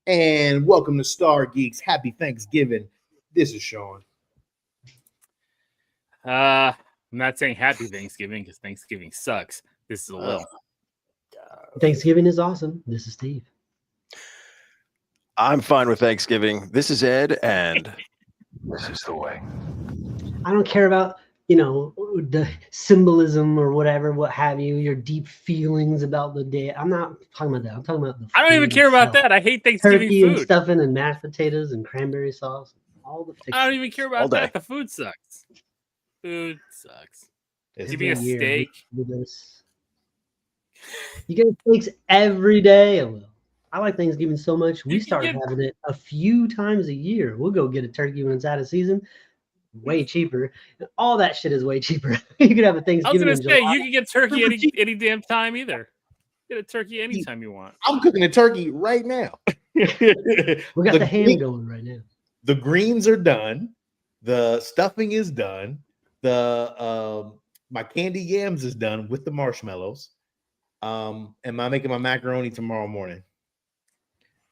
And welcome to Stargeekz. Happy Thanksgiving. This is Sean. I'm not saying happy Thanksgiving because Thanksgiving sucks. This is Will. Thanksgiving is awesome. This is Steve. I'm fine with Thanksgiving. This is Ed, and this is the way. I don't care about, the symbolism or whatever, what have you, your deep feelings about the day. I'm not talking about that. I'm talking about the I don't even care about that. I hate Thanksgiving turkey food. and stuffing and mashed potatoes and cranberry sauce. All the I don't even care about All day. that. The food sucks. Food sucks. Give me a Every year, steak. we do this. You get steaks every day. I like Thanksgiving so much. We You can start get- having it a few times a year. We'll go get a turkey when it's out of season. Way cheaper. All that shit is way cheaper. You could have a I was Thanksgiving going in to say, July. you can get turkey any damn time either. Get a turkey anytime you want. I'm cooking a turkey right now. We got the ham going right now. The greens are done. The stuffing is done. The my candy yams is done with the marshmallows. Am I making my macaroni tomorrow morning?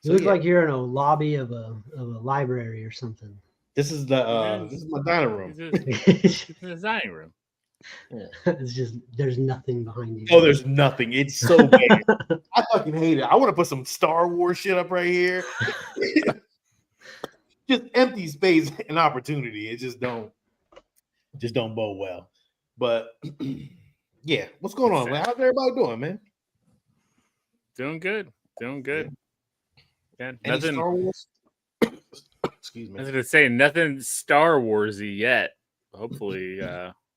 You look like you're in a lobby of a library or something. This is my dining room. It's in the dining room. It's just there's nothing behind you. Oh, there's nothing. It's so bad. I fucking hate it. I want to put some Star Wars shit up right here. Just empty space and opportunity. It just don't bode well. But yeah, what's going on, man? How's everybody doing, man? Doing good. Yeah, Any nothing. Star Wars? Excuse I me. was going to say nothing Star Warsy yet. Hopefully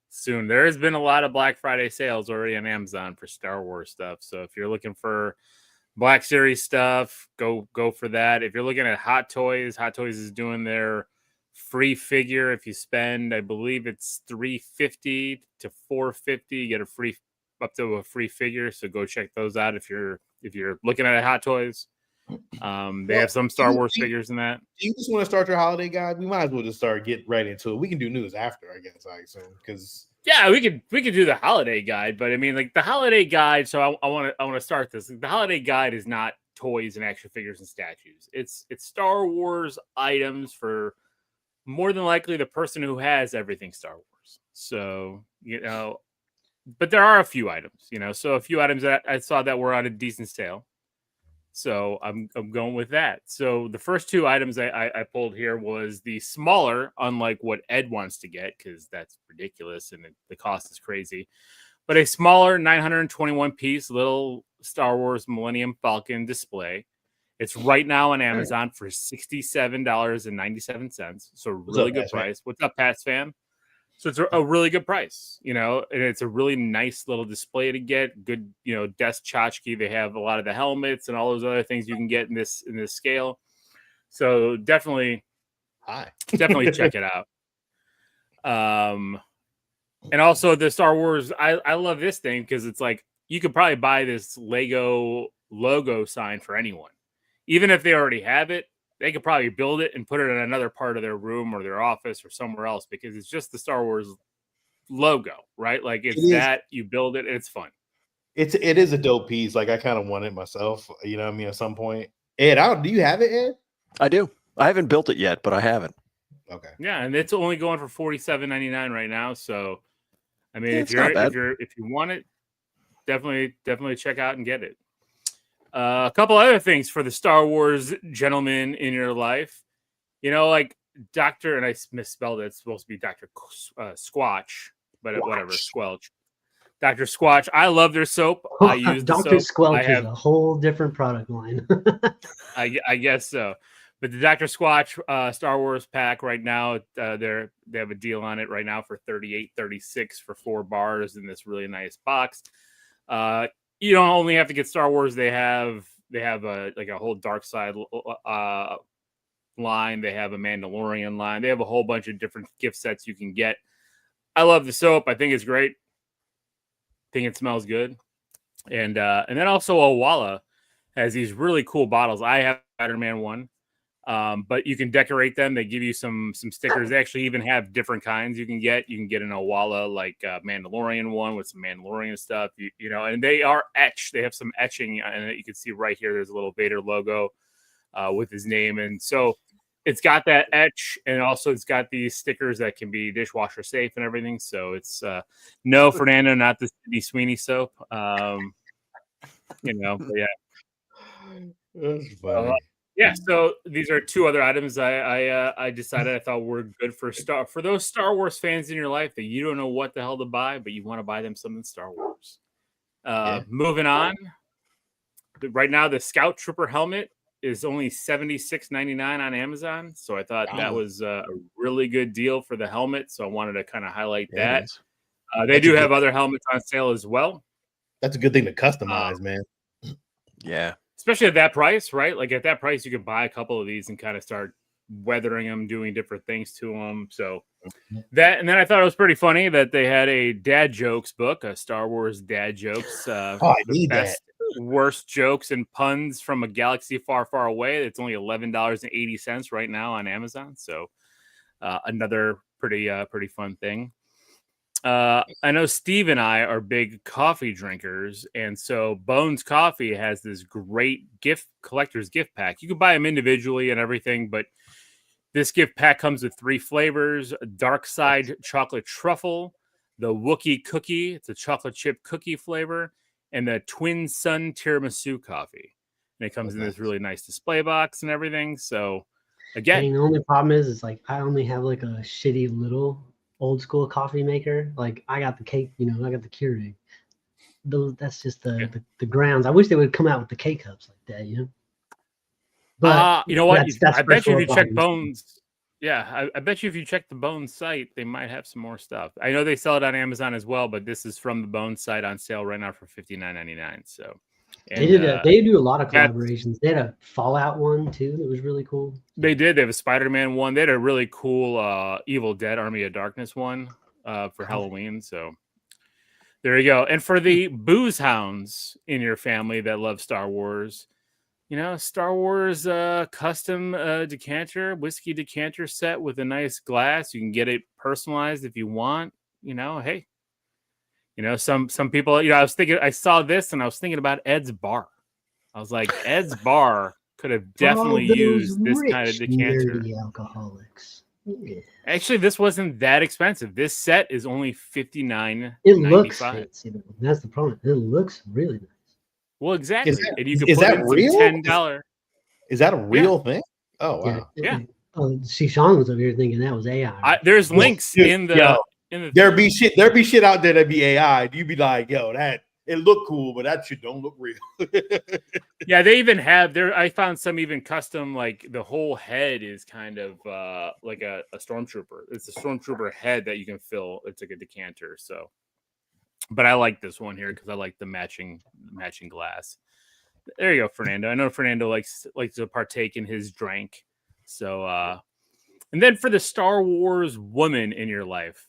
soon. There has been a lot of Black Friday sales already on Amazon for Star Wars stuff. So if you're looking for Black Series stuff, go for that. If you're looking at Hot Toys is doing their free figure. If you spend, I believe it's $350 to $450, you get up to a free figure. So go check those out if you're looking at Hot Toys. They have some Star Wars figures in that. Do you just want to start your holiday guide? We might as well just get right into it. We can do news after, I guess, I assume, because yeah, we could do the holiday guide, but I mean, like the holiday guide. So I want to start this. The holiday guide is not toys and action figures and statues. It's Star Wars items for more than likely the person who has everything Star Wars. So but there are a few items, so a few items that I saw that were on a decent sale. So I'm going with that. So the first two items I pulled here was the smaller, unlike what Ed wants to get, because that's ridiculous and the cost is crazy. But a smaller 921 piece little Star Wars Millennium Falcon display. It's right now on Amazon for $67.97. So really good price. What's up, Pats fan? So it's a really good price, and it's a really nice little display to get. Good, desk tchotchke. They have a lot of the helmets and all those other things you can get in this scale. So definitely check it out. And also the Star Wars. I love this thing because it's like you could probably buy this Lego logo sign for anyone, even if they already have it. They could probably build it and put it in another part of their room or their office or somewhere else because it's just the Star Wars logo, right? Like it's that you build it and it's fun. It is a dope piece. Like I kind of want it myself, at some point. Ed, do you have it, Ed? I do. I haven't built it yet, but I have it. Okay. Yeah, and it's only going for $47.99 right now. So I mean, if you want it, definitely check out and get it. A couple other things for the Star Wars gentleman in your life, like Dr. and I misspelled it. It's supposed to be Dr. Squatch, but whatever, Squelch. Dr. Squatch. I love their soap. I use Dr. Squelch is a whole different product line. I guess so. But the Dr. Squatch Star Wars pack right now, they have a deal on it right now for $38.36 for 4 bars in this really nice box. You don't only have to get Star Wars. They have a whole dark side line. They have a Mandalorian line. They have a whole bunch of different gift sets you can get. I love the soap. I think it's great. I think it smells good. And then also Owala has these really cool bottles. I have Spider-Man one. But you can decorate them. They give you some stickers. They actually even have different kinds you can get. You can get an Owala, like Mandalorian one with some Mandalorian stuff, and they are etched. They have some etching, and you can see right here, there's a little Vader logo. with his name. And so it's got that etch, and also it's got these stickers that can be dishwasher safe and everything. So it's no, Fernando, not the Sydney Sweeney soap. But yeah. That's funny. Yeah, so these are two other items I decided I thought were good for those Star Wars fans in your life that you don't know what the hell to buy, but you want to buy them something Star Wars. Moving on. Right now, the Scout Trooper helmet is only $76.99 on Amazon. So I thought that was a really good deal for the helmet. So I wanted to kind of highlight that. They do have other helmets on sale as well. That's a good thing to customize, man. Yeah. Especially at that price, right? Like at that price, you could buy a couple of these and kind of start weathering them, doing different things to them. So that, and then I thought it was pretty funny that they had a dad jokes book, a Star Wars dad jokes. I need that. Worst jokes and puns from a galaxy far, far away. It's only $11.80 right now on Amazon. So another pretty fun thing. I know Steve and I are big coffee drinkers, and so Bones Coffee has this great collector's gift pack. You can buy them individually and everything, but this gift pack comes with 3 flavors: Dark Side Chocolate Truffle, the Wookiee Cookie, it's a chocolate chip cookie flavor, and the Twin Sun Tiramisu Coffee. And it comes in this really nice display box and everything. So again, the only problem is like I only have like a shitty little old school coffee maker. Like I got the cake, I got the Keurig. That's just the grounds. I wish they would come out with the K cups like that, But you know what? that's I bet you if you check problems. Bones, I bet you if you check the Bones site, they might have some more stuff. I know they sell it on Amazon as well, but this is from the Bones site on sale right now for $59.99. So they do a lot of collaborations. They had a Fallout one too that was really cool. They did. They have a Spider-Man one. They had a really cool Evil Dead Army of Darkness one for Halloween. So there you go. And for the booze hounds in your family that love Star Wars, Star Wars custom whiskey decanter set with a nice glass. You can get it personalized if you want. Hey, some people. I saw this and I was thinking about Ed's Bar. I was like, Ed's Bar could have definitely used this kind of decanter. Alcoholics. Yeah. Actually, this wasn't that expensive. This set is only $59.95. It looks fancy. That's the problem. It looks really nice. Well, exactly. And you can is put that in real? $10. Is that a real thing? Oh wow. Yeah. Oh, see, Sean was over here thinking that was AI. There's links in the. There be shit out there that be AI. You be like, yo, that it look cool, but that shit don't look real. Yeah, they even have there. I found some even custom, like the whole head is kind of like a stormtrooper. It's a stormtrooper head that you can fill. It's like a decanter. So, but I like this one here because I like the matching glass. There you go, Fernando. I know Fernando likes to partake in his drink. So, and then for the Star Wars woman in your life,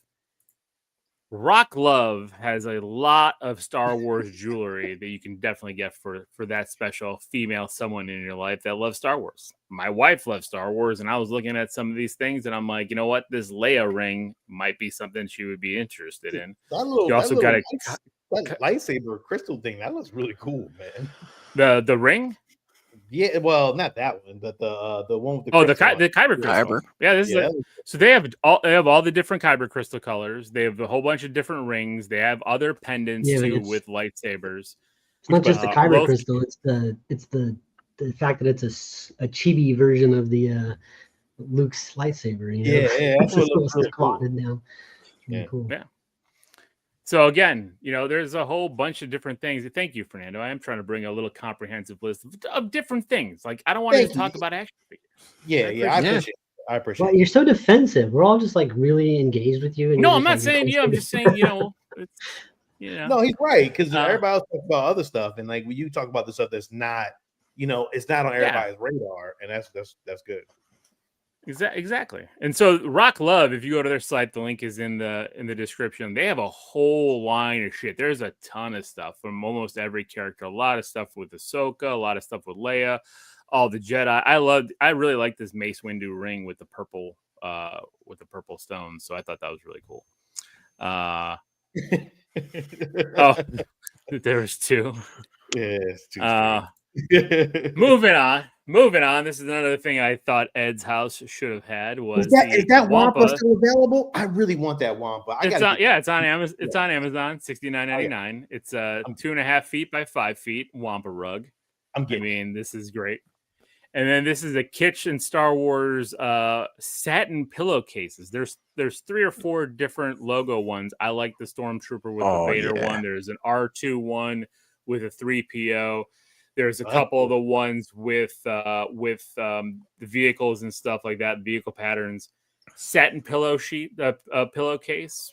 Rock Love has a lot of Star Wars jewelry that you can definitely get for that special female someone in your life that loves Star Wars. My wife loves Star Wars, and I was looking at some of these things, and I'm like, you know what? This Leia ring might be something she would be interested in. You also got that lightsaber crystal thing. That looks really cool, man. The ring. Yeah, well, not that one, but the one with the Kyber crystal. Yeah, this is so they have all the different Kyber crystal colors. They have a whole bunch of different rings. They have other pendants too with lightsabers. It's not just the Kyber crystal. It's the fact that it's a chibi version of the Luke's lightsaber. Yeah, that's what looks really cool. Down. Really cool. Yeah. So again, there's a whole bunch of different things. Thank you, Fernando. I am trying to bring a little comprehensive list of different things. Like I don't want to talk about action figures. Yeah, I appreciate it. Well, you're so defensive. We're all just like really engaged with you. And no, I'm not saying you. I'm just saying, No, he's right because everybody else talks about other stuff, and like when you talk about the stuff that's not, it's not on everybody's radar, and that's good. Exactly. And so Rock Love, if you go to their site, the link is in the description. They have a whole line of shit. There's a ton of stuff from almost every character. A lot of stuff with Ahsoka, a lot of stuff with Leia, all the Jedi. I really like this Mace Windu ring with the purple stones. So I thought that was really cool. There was two. Yes, two. Moving on. This is another thing I thought Ed's house should have had was is that Wampa still available? I really want that Wampa. It's on Amazon. It's on Amazon, $69.99. It's 2.5 feet by 5 feet Wampa rug. This is great. And then this is a kitchen Star Wars satin pillowcases. There's 3 or 4 different logo ones. I like the Stormtrooper with the Vader one. There's an R2 one with a 3PO. There's a couple of the ones with the vehicles and stuff like that, vehicle patterns. Satin pillowcase,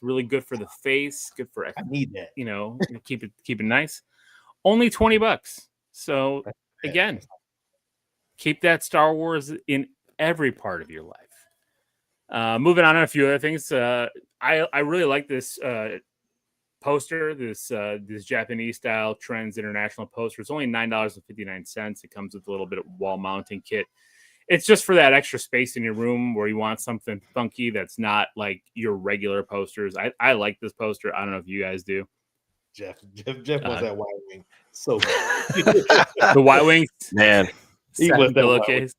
really good for the face, good for I need that. Keep it nice. Only $20. So again, keep that Star Wars in every part of your life. Moving on to a few other things. I really like this poster, this Japanese style Trends International poster. It's only $9.59. It comes with a little bit of wall mounting kit. It's just for that extra space in your room where you want something funky that's not like your regular posters. I like this poster. I don't know if you guys do. Jeff wants that Y wing. So the Y wing, man. He wants that pillowcase.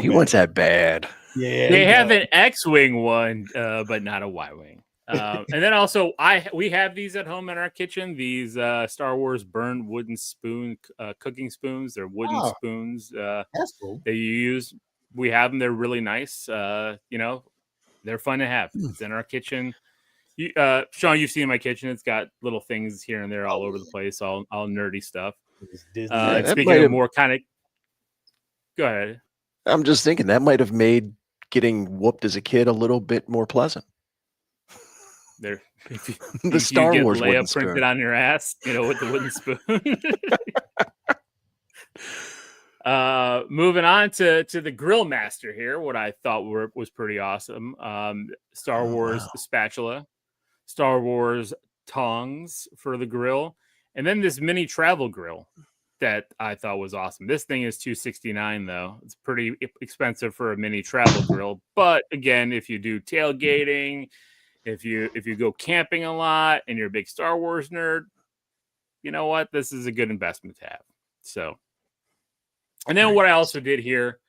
He wants that bad. Yeah, they have an X-wing one, but not a Y-wing. And then also, we have these at home in our kitchen. These Star Wars burned wooden spoon cooking spoons. They're wooden spoons. That's cool. That you use. We have them. They're really nice. They're fun to have. It's in our kitchen. Sean, you've seen my kitchen. It's got little things here and there all over the place, all nerdy stuff. Speaking of more kind of, go ahead. I'm just thinking that might have made getting whooped as a kid a little bit more pleasant. The Star Wars Leia printed on your ass, with the wooden spoon. Moving on to the Grill Master here, what I thought was pretty awesome. Star Wars spatula, Star Wars tongs for the grill, and then this mini travel grill that I thought was awesome. This thing is $269 though. It's pretty expensive for a mini travel grill, but again, if you do tailgating, if you go camping a lot and you're a big Star Wars nerd, you know what? This is a good investment to have. So, and then what I also did here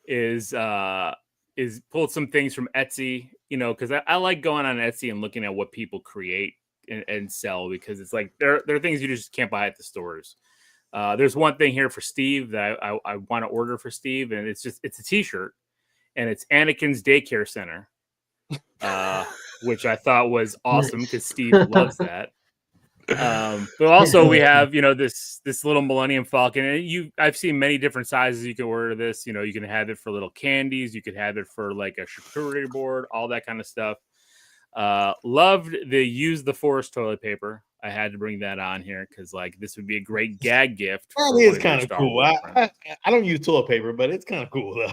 is pulled some things from Etsy, because I like going on Etsy and looking at what people create and sell, because it's like there are things you just can't buy at the stores. There's one thing here for Steve that I want to order for Steve, and it's a t-shirt, and it's Anakin's Daycare Center, which I thought was awesome because Steve loves that. But also we have, this little Millennium Falcon, and I've seen many different sizes you can order this. You can have it for little candies, you could have it for like a charcuterie board, all that kind of stuff. Loved the use the Force toilet paper. I had to bring that on here because this would be a great gag gift. That is kind of cool. I don't use toilet paper, but it's kind of cool though.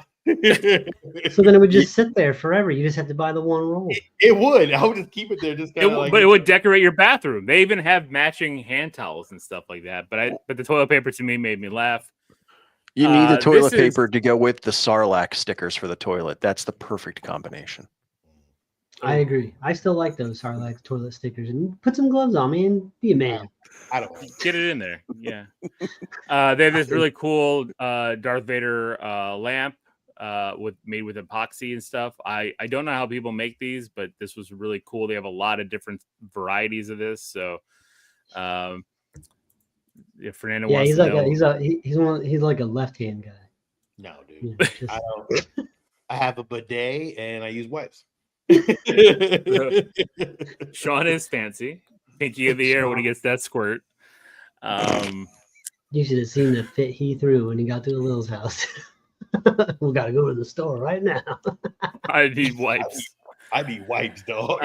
So then it would just sit there forever. You just have to buy the one roll. It would. I would just keep it there, but it would decorate your bathroom. They even have matching hand towels and stuff like that. But the toilet paper to me made me laugh. You need the toilet paper to go with the Sarlacc stickers for the toilet. That's the perfect combination. I agree. I still like those Sarlacc toilet stickers. And put some gloves on, man. Be a man. I don't get it in there. Yeah. They have this really cool Darth Vader lamp made with epoxy and stuff. I don't know how people make these, but this was really cool. They have a lot of different varieties of this. So if Fernando wants to know, he's like a left-hand guy. No, dude. Yeah, I have a bidet and I use wipes. Sean is fancy. Pinky of the air when he gets that squirt. You should have seen the fit he threw when he got to the Lil's house. We gotta go to the store right now. I need wipes. I need wipes, dog.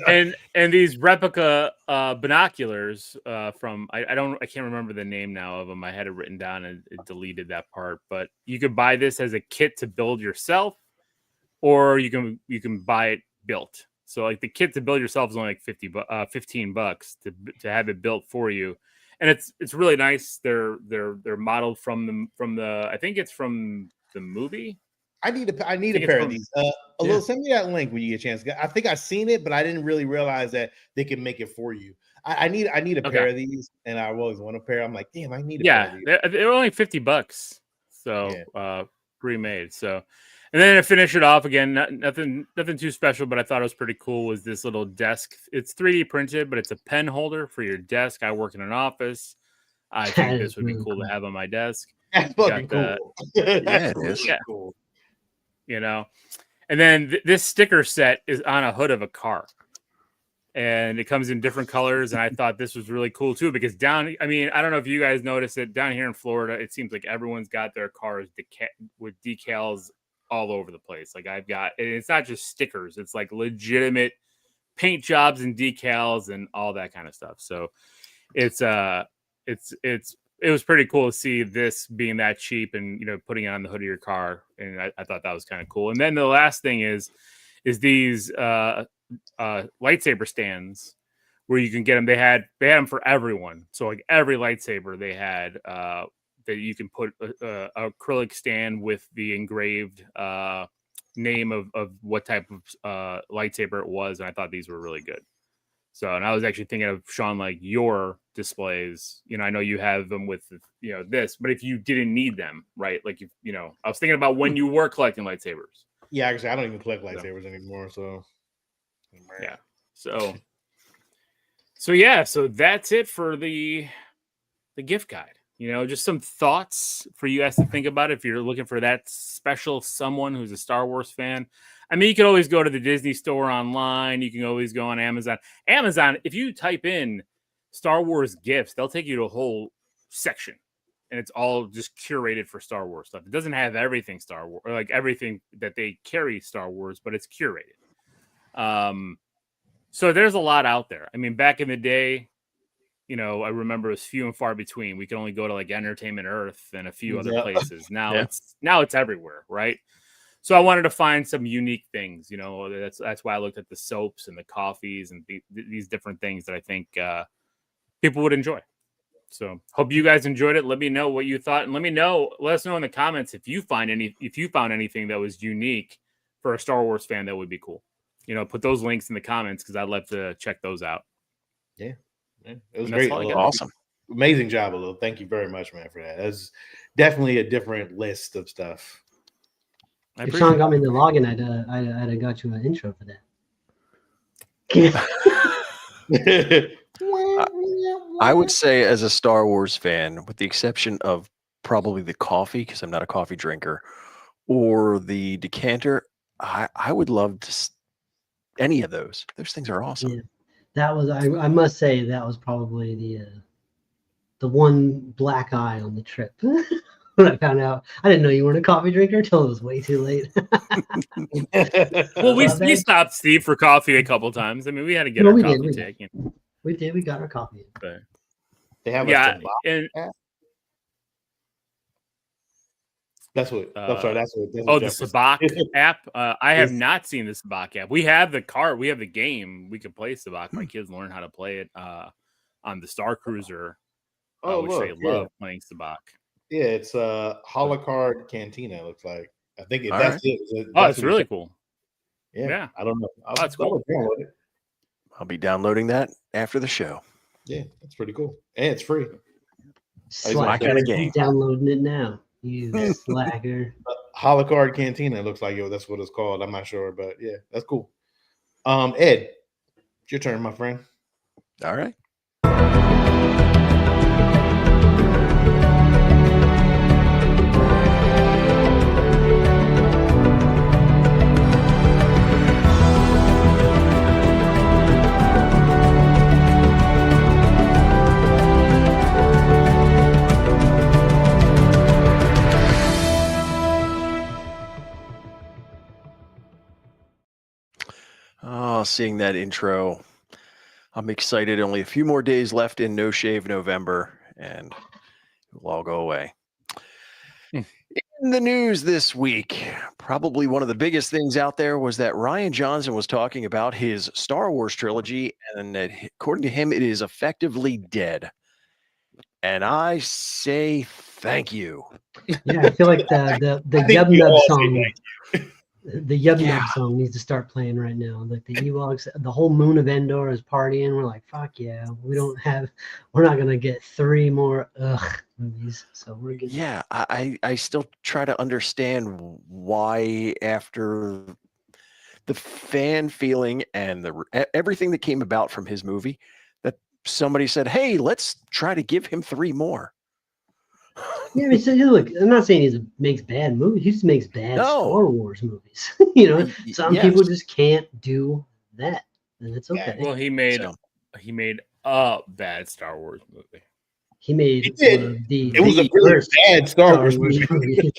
And these replica binoculars from I can't remember the name now of them. I had it written down and it deleted that part. But you could buy this as a kit to build yourself, or you can buy it built. So like the kit to build yourself is only like $15 to have it built for you. And it's really nice. They're modeled from the I think it's from the movie. I need a pair of these. Send me that link when you get a chance. I think I've seen it, but I didn't really realize that they can make it for you. I need a pair of these, and I always want a pair. I'm like, damn, I need a pair of these. They're only $50, so pre-made. So, and then to finish it off again, nothing too special, but I thought it was pretty cool. Was this little desk? It's 3D printed, but it's a pen holder for your desk. I work in an office. I think this would be cool to have on my desk. That's fucking cool. It is. Yeah. Cool. You know, and then this sticker set is on a hood of a car. And it comes in different colors. And I thought this was really cool too, because I don't know if you guys noticed it down here in Florida, it seems like everyone's got their cars with decals all over the place. Like and it's not just stickers, it's like legitimate paint jobs and decals and all that kind of stuff. So it was pretty cool to see this being that cheap and, putting it on the hood of your car. And I thought that was kind of cool. And then the last thing is these, lightsaber stands where you can get them. They had them for everyone. So like every lightsaber they had that you can put a acrylic stand with the engraved name of what type of lightsaber it was. And I thought these were really good. So, and I was actually thinking of Sean, like your displays, I know you have them with, this, but if you didn't need them, right? Like, I was thinking about when you were collecting lightsabers. Yeah, actually, I don't even collect lightsabers anymore. So yeah. So that's it for the gift guide. Just some thoughts for you guys to think about if you're looking for that special someone who's a Star Wars fan. I mean, you can always go to the Disney store online. You can always go on Amazon. Amazon, if you type in Star Wars gifts, they'll take you to a whole section. And it's all just curated for Star Wars stuff. It doesn't have everything Star Wars, or like everything that they carry Star Wars, but it's curated. So there's a lot out there. I mean, back in the day, I remember it was few and far between. We could only go to like Entertainment Earth and a few other places. Now it's everywhere, right? So I wanted to find some unique things. That's why I looked at the soaps and the coffees and these different things that I think people would enjoy. So hope you guys enjoyed it. Let me know what you thought, and let us know in the comments if you found anything that was unique for a Star Wars fan that would be cool. Put those links in the comments because I'd love to check those out. Yeah. It was great. Awesome. Amazing job, Alil. Thank you very much, man, for that. That's definitely a different list of stuff. If Sean got me the login, I'd have got you an intro for that. I would say, as a Star Wars fan, with the exception of probably the coffee, because I'm not a coffee drinker, or the decanter, I would love to any of those. Those things are awesome. Yeah. That was, I must say, that was probably the one black eye on the trip. When I found out, I didn't know you weren't a coffee drinker until it was way too late. Well, we stopped Steve for coffee a couple times. I mean, we had to get our coffee taken. We did. We got our coffee. But, they have and that's what. I'm sorry. That's what. The Sabak app. I have not seen the Sabak app. We have the cart. We have the game. We can play Sabak. My kids learn how to play it on the Star Cruiser, which they love playing Sabak. Yeah, it's Holocard Cantina. It looks like. I think that's it. It's really cool. Yeah, I don't know. That's cool. I'll be downloading that after the show. Yeah, that's pretty cool, and it's free. Slacker, my kind of game. Downloading it now, you slacker. Holocard Cantina looks like that's what it's called. I'm not sure, but yeah, that's cool. Ed, it's your turn, my friend. All right. Oh, seeing that intro, I'm excited. Only a few more days left in No Shave November, and it will all go away. In the news this week, probably one of the biggest things out there was that Rian Johnson was talking about his Star Wars trilogy, and that, according to him, it is effectively dead. And I say thank you. Yeah, I feel like the Yub Nub song. The Yub Yeah. Nub song needs to start playing right now. Like the Ewoks, the whole moon of Endor is partying. We're like, fuck yeah, we're not gonna get 3 more movies, so we're good. Yeah, I still try to understand why after the fan feeling and everything that came about from his movie, that somebody said, "Hey, let's try to give him 3 more." Yeah, I mean, so look, I'm not saying he makes bad movies. He just makes bad No. Star Wars movies. You know, some people Yes. just can't do that, and it's okay. Well, he made So, a bad Star Wars movie. He made He did. one of the It was a really worst bad Star Wars movie.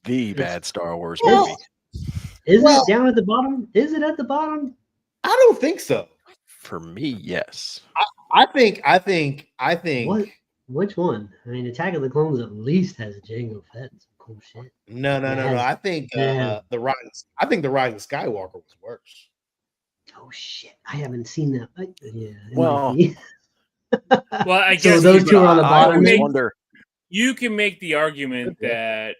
the bad Star Wars Well, movie. Is Well- it down at the bottom? Is it at the bottom? I don't think so. For me, yes. I think. What? Which one? I mean, Attack of the Clones at least has Jango Fett and some cool shit. No. I think Yeah. the Rise. I think the Rise of Skywalker was worse. Oh shit! I haven't seen that. Yeah. it Well, might be. Well, I So guess those two are on the I bottom. always then? wonder. you can make the argument Okay. that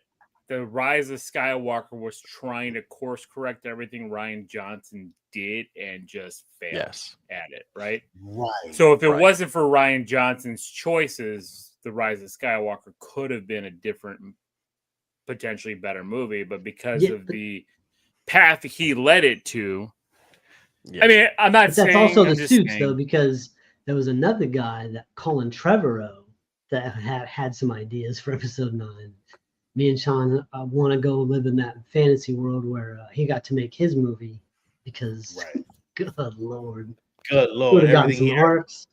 the Rise of Skywalker was trying to course correct everything Ryan Johnson did and just failed Yes. at it, right? Right. So if it Right. wasn't for Ryan Johnson's choices, the Rise of Skywalker could have been a different, potentially better movie. But because Yeah, of but- the path he led it to, Yes. I mean, I'm not But saying that's also I'm the just suits saying- though, because there was another guy, that Colin Trevorrow, that had some ideas for episode 9. Me and Sean want to go live in that fantasy world where he got to make his movie because, Right. good lord, Good would lord. have gotten Everything some here. arcs.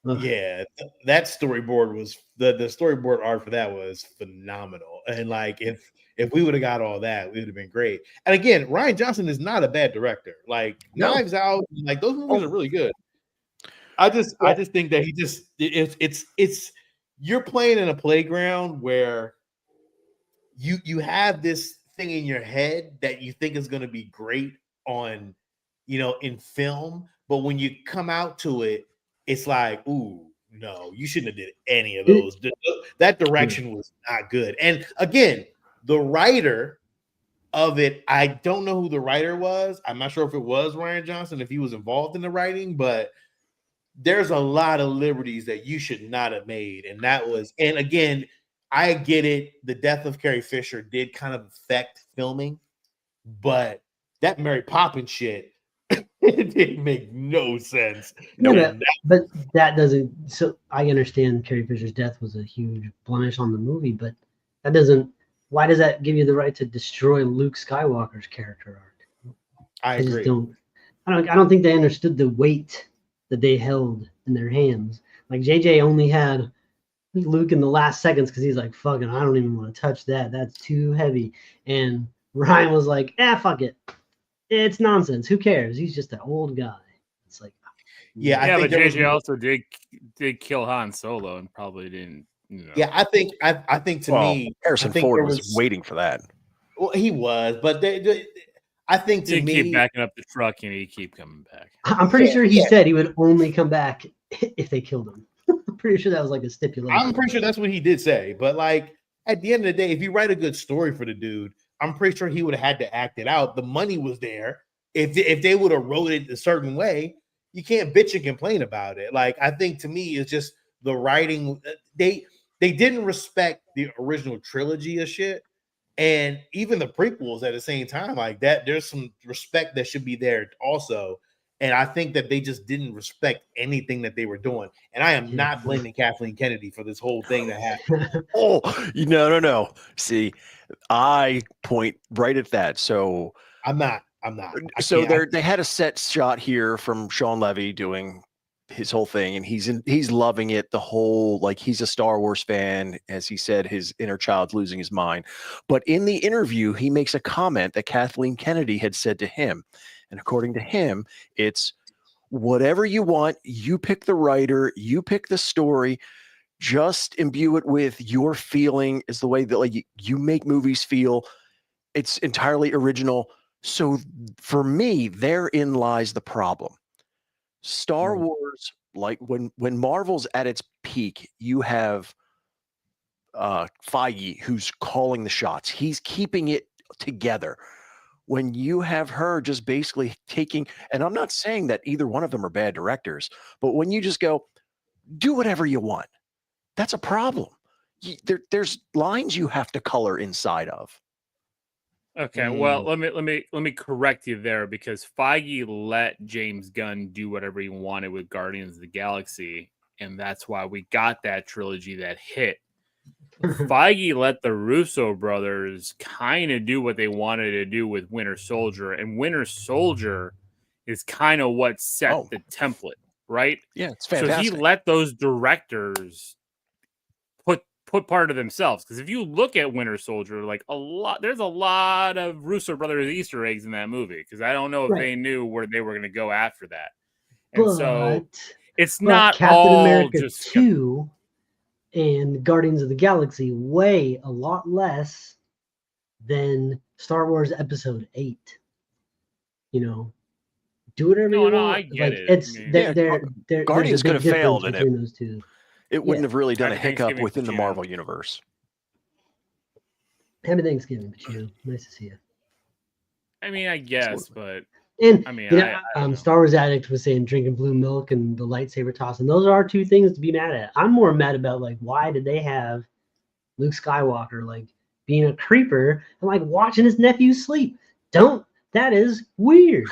Ugh. Yeah, that storyboard was the storyboard art for that was phenomenal. And like if we would have got all that, we would have been great. And again, Ryan Johnson is not a bad director. Like No. Knives Out, like those movies are really good. I just think that it's you're playing in a playground where you have this thing in your head that you think is going to be great on, in film, but when you come out to it, it's like, ooh, no, you shouldn't have did any of those. That direction was not good. And again, the writer of it, I don't know who the writer was. I'm not sure if it was Ryan Johnson, if he was involved in the writing, but there's a lot of liberties that you should not have made. And again, I get it. The death of Carrie Fisher did kind of affect filming, but that Mary Poppins shit, it didn't make no sense. Yeah, but that doesn't. So I understand Carrie Fisher's death was a huge blemish on the movie, but that doesn't. Why does that give you the right to destroy Luke Skywalker's character arc? I I just agree. don't. I don't think they understood the weight that they held in their hands. Like JJ only had Luke in the last seconds because he's like, fucking, I don't even want to touch that. That's too heavy. And Ryan was like, fuck it. It's nonsense. Who cares? He's just an old guy. It's like, Yeah, I yeah, think but there was JJ more- also did kill Han Solo and probably didn't. Yeah, I think to me, Harrison I think Ford there was waiting for that. Well, he was, but I think to he me, keep backing up the truck and he keep coming back. I'm pretty Yeah, sure he yeah. said he would only come back if they killed him. I'm pretty sure that was like a stipulation. I'm pretty sure that's what he did say. But like at the end of the day, if you write a good story for the dude, I'm pretty sure he would have had to act it out. The money was there. If they would have wrote it a certain way, you can't bitch and complain about it. Like I think to me, it's just the writing. They didn't respect the original trilogy of shit, and even the prequels at the same time. Like that, there's some respect that should be there also. And I think that they just didn't respect anything that they were doing. And I am not blaming Kathleen Kennedy for this whole thing that happened. Oh, no. See, I point right at that. So I'm not. So they had a set shot here from Sean Levy doing his whole thing, and he's loving it. The whole, like, he's a Star Wars fan, as he said, his inner child's losing his mind. But in the interview, he makes a comment that Kathleen Kennedy had said to him, and according to him, it's whatever you want. You pick the writer, you pick the story. Just imbue it with your feeling, is the way that like you make movies feel. It's entirely original. So for me, therein lies the problem. Star Wars, like when Marvel's at its peak, you have Feige who's calling the shots. He's keeping it together. when you have her just basically taking, and I'm not saying that either one of them are bad directors, but when you just go, do whatever you want, that's a problem. There's lines you have to color inside of. Okay, well, let me correct you there, because Feige let James Gunn do whatever he wanted with Guardians of the Galaxy, and that's why we got that trilogy that hit. Feige let the Russo brothers kind of do what they wanted to do with Winter Soldier, and Winter Soldier is kind of what set the template, right? Yeah, it's fantastic. So he let those directors put part of themselves, because if you look at Winter Soldier, like there's a lot of Russo brothers Easter eggs in that movie, because I don't know if they knew where they were going to go after that, and so it's not Captain all America just 2 and Guardians of the Galaxy weigh a lot less than Star Wars Episode 8. You know, do whatever you want. I get it. It's Guardians could have failed in between those two. It wouldn't have really done a Happy hiccup Thanksgiving, within the Pacino. Marvel universe. Happy Thanksgiving, Pacino. Nice to see you. I mean, I guess, but And I mean, you I don't know. Star Wars Addict was saying drinking blue milk and the lightsaber toss, and those are two things to be mad at. I'm more mad about like why did they have Luke Skywalker like being a creeper and like watching his nephew sleep? That is weird.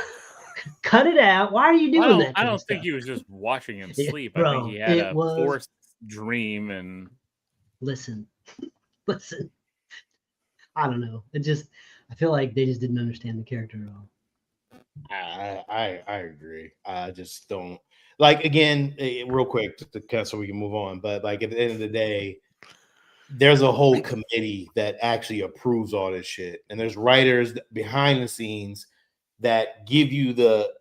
Cut it out. Why are you doing that? I don't think he was just watching him sleep. Bro, I think he had a was... forced dream. And listen. I don't know. I feel like they just didn't understand the character at all. I agree. I just don't like, again, real quick, so we can move on. But like at the end of the day, there's a whole committee that actually approves all this shit, and there's writers behind the scenes that give you the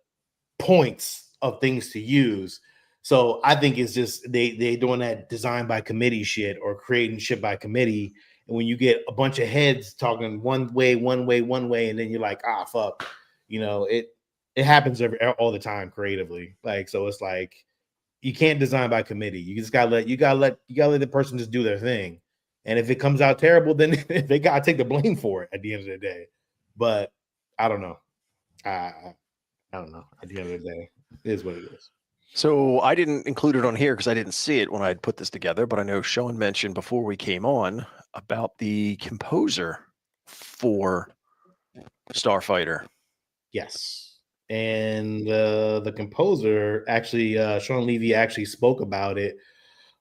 points of things to use. So I think it's just they doing that design by committee shit or creating shit by committee. And when you get a bunch of heads talking one way, and then you're like, fuck, you know, it happens all the time creatively. Like, so it's like you can't design by committee. You just gotta let the person just do their thing. And if it comes out terrible, then they gotta take the blame for it at the end of the day. But I don't know. I don't know. At the end of the day, it is what it is. So I didn't include it on here because I didn't see it when I put this together, but I know Sean mentioned before we came on about the composer for Starfighter. Yes. And the composer actually, Sean Levy actually spoke about it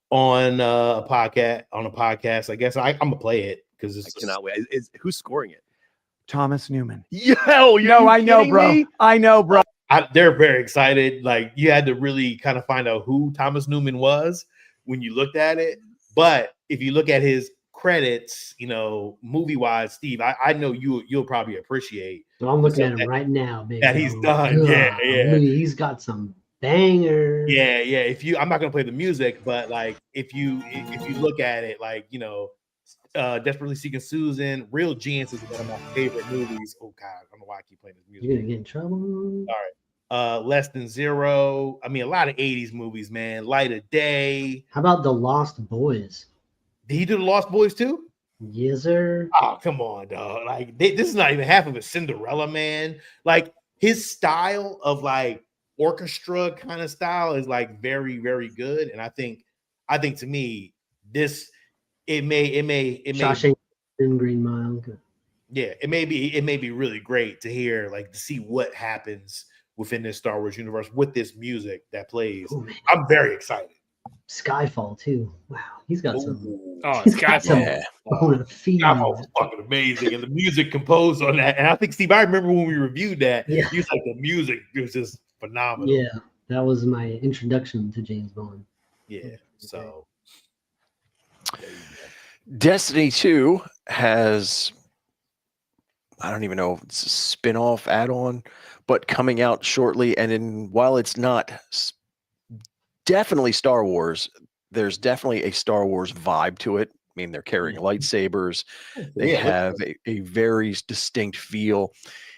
on a podcast. I guess I'm gonna play it because I cannot wait. Who's scoring it? Thomas Newman. Yo, No, I know, bro. I know, bro. They're very excited. Like, you had to really kind of find out who Thomas Newman was when you looked at it. But if you look at his credits, you know, movie wise, Steve, I know you'll probably appreciate. So I'm looking at him right now, baby. That he's done. Yeah. He's got some bangers. Yeah. I'm not gonna play the music, but like if you look at it, like, you know, Desperately Seeking Susan, Real Genius is one of my favorite movies. Oh God, I don't know why I keep playing this music. You're gonna get in trouble. All right. Less Than Zero. I mean, a lot of 80s movies, man. Light of Day. How about The Lost Boys? Did he do The Lost Boys too? Yes, sir. Oh, come on, dog. Like, this is not even half of a Cinderella, man. Like, his style of like orchestra kind of style is like very, very good. And I think to me, this it may Shawshank and Green Mile. Good. Yeah, it may be really great to hear, like, to see what happens within this Star Wars universe with this music that plays. Ooh, I'm very excited. Skyfall too. Wow, he's got some. Oh, He's got some Skyfall. Skyfall was fucking amazing, and the music composed on that. And I think, Steve, I remember when we reviewed that. Yeah. He was like, the music was just phenomenal. Yeah, that was my introduction to James Bond. Yeah. So. Destiny 2 has, I don't even know if it's a spin-off add-on, but coming out shortly. And while it's not definitely Star Wars, there's definitely a Star Wars vibe to it. I mean, they're carrying lightsabers. They have a very distinct feel.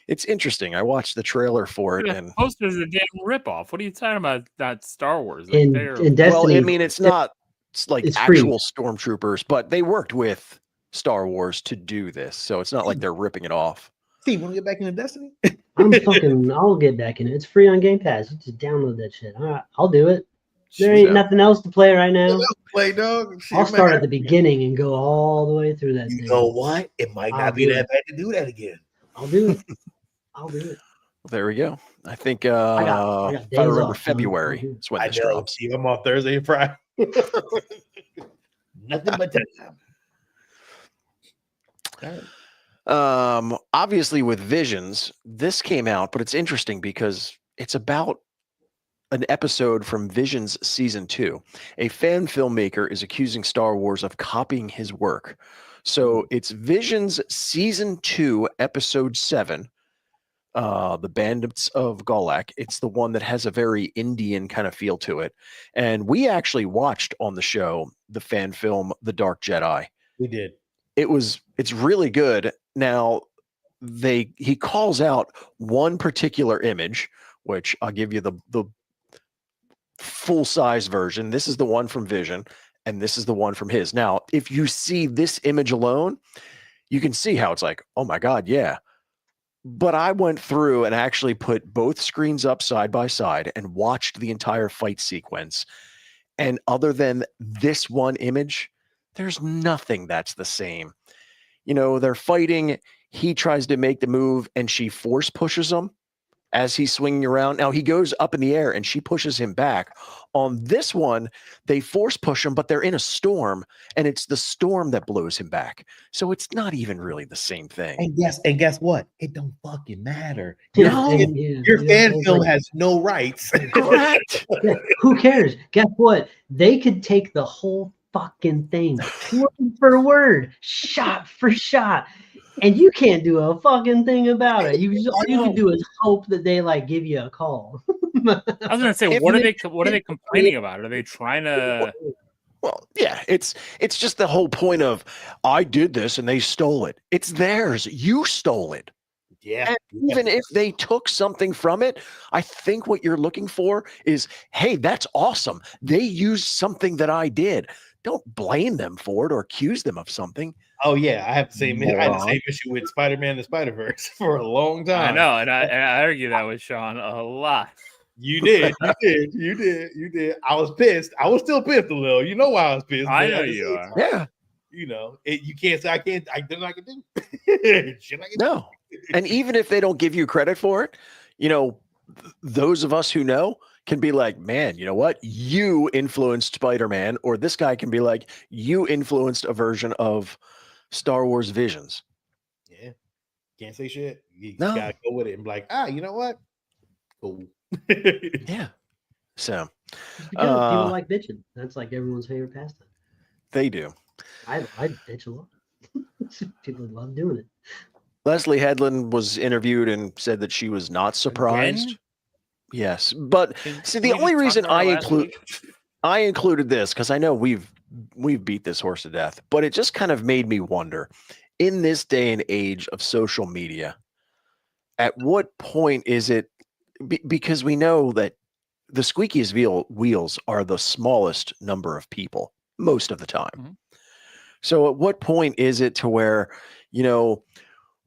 It's interesting. I watched the trailer for it, and poster's a damn ripoff. What are you talking about? Not Star Wars. In Destiny, well, I mean, it's not. It's like it's actual stormtroopers, but they worked with Star Wars to do this, so it's not like they're ripping it off. T, want to get back into Destiny? I'll get back in it. It's free on Game Pass. You just download that shit. All right, I'll do it. There Shoot. ain't nothing else to play right now. Play, dog. Shit, I'll start at the beginning and go all the way through that You thing. know what? It might I'll not be do that it. bad to do that again. I'll do it. I'll do it. There we go. I think I got if I days remember off, son. February I'll do it. is when I this know. drops. See, I'm off Thursday and Friday. Nothing but time. All right. Obviously with Visions, this came out, but it's interesting because it's about an episode from Visions season 2. A fan filmmaker is accusing Star Wars of copying his work. So it's Visions season 2, episode 7. The Bandits of Golak. It's the one that has a very Indian kind of feel to it. And we actually watched on the show the fan film The Dark Jedi. We did. It's really good. Now he calls out one particular image, which I'll give you the full size version. This is the one from Vision, and this is the one from his. Now, if you see this image alone, you can see how it's like, oh my God, yeah. But I went through and actually put both screens up side by side and watched the entire fight sequence. And other than this one image, there's nothing that's the same. You know, they're fighting. He tries to make the move and she force pushes him as he's swinging around. Now he goes up in the air and she pushes him back. On this one, they force push him, but they're in a storm and it's the storm that blows him back. So it's not even really the same thing. And guess what? It don't fucking matter. Yeah, Your fan film has no rights. Correct. Who cares? Guess what? They could take the whole fucking thing word for word, shot for shot, and you can't do a fucking thing about it. All you can do is hope that they like give you a call. I was gonna say, what are they complaining about? Are they trying to? Well, yeah, it's just the whole point of I did this and they stole it. It's theirs. You stole it. Yeah. And even if they took something from it, I think what you're looking for is, hey, that's awesome. They used something that I did. Don't blame them for it or accuse them of something. Oh yeah, I had the same issue with Spider-Man and the Spider-Verse for a long time. I know, and I argue that with Sean a lot. You did. I was pissed. I was still pissed a little. You know why I was pissed. I know you are. Yeah. You know, you can't say I can't. I didn't. I can do. Shit, I can No. And even if they don't give you credit for it, you know, those of us who know can be like, man, you know what? You influenced Spider-Man, or this guy can be like, you influenced a version of Star Wars Visions. Yeah. Can't say shit. You No. gotta go with it and be like, you know what? Cool. Yeah. So Because people like bitching. That's like everyone's favorite pastime. they do. I bitch a lot. People love doing it. Leslie Headland was interviewed and said that she was not surprised. Again? Yes, but see, the we only just reason talked about I last week? included this because I know we've beat this horse to death, but it just kind of made me wonder, in this day and age of social media, at what point is it? Because we know that the squeakiest wheels are the smallest number of people most of the time. Mm-hmm. So at what point is it to where, you know,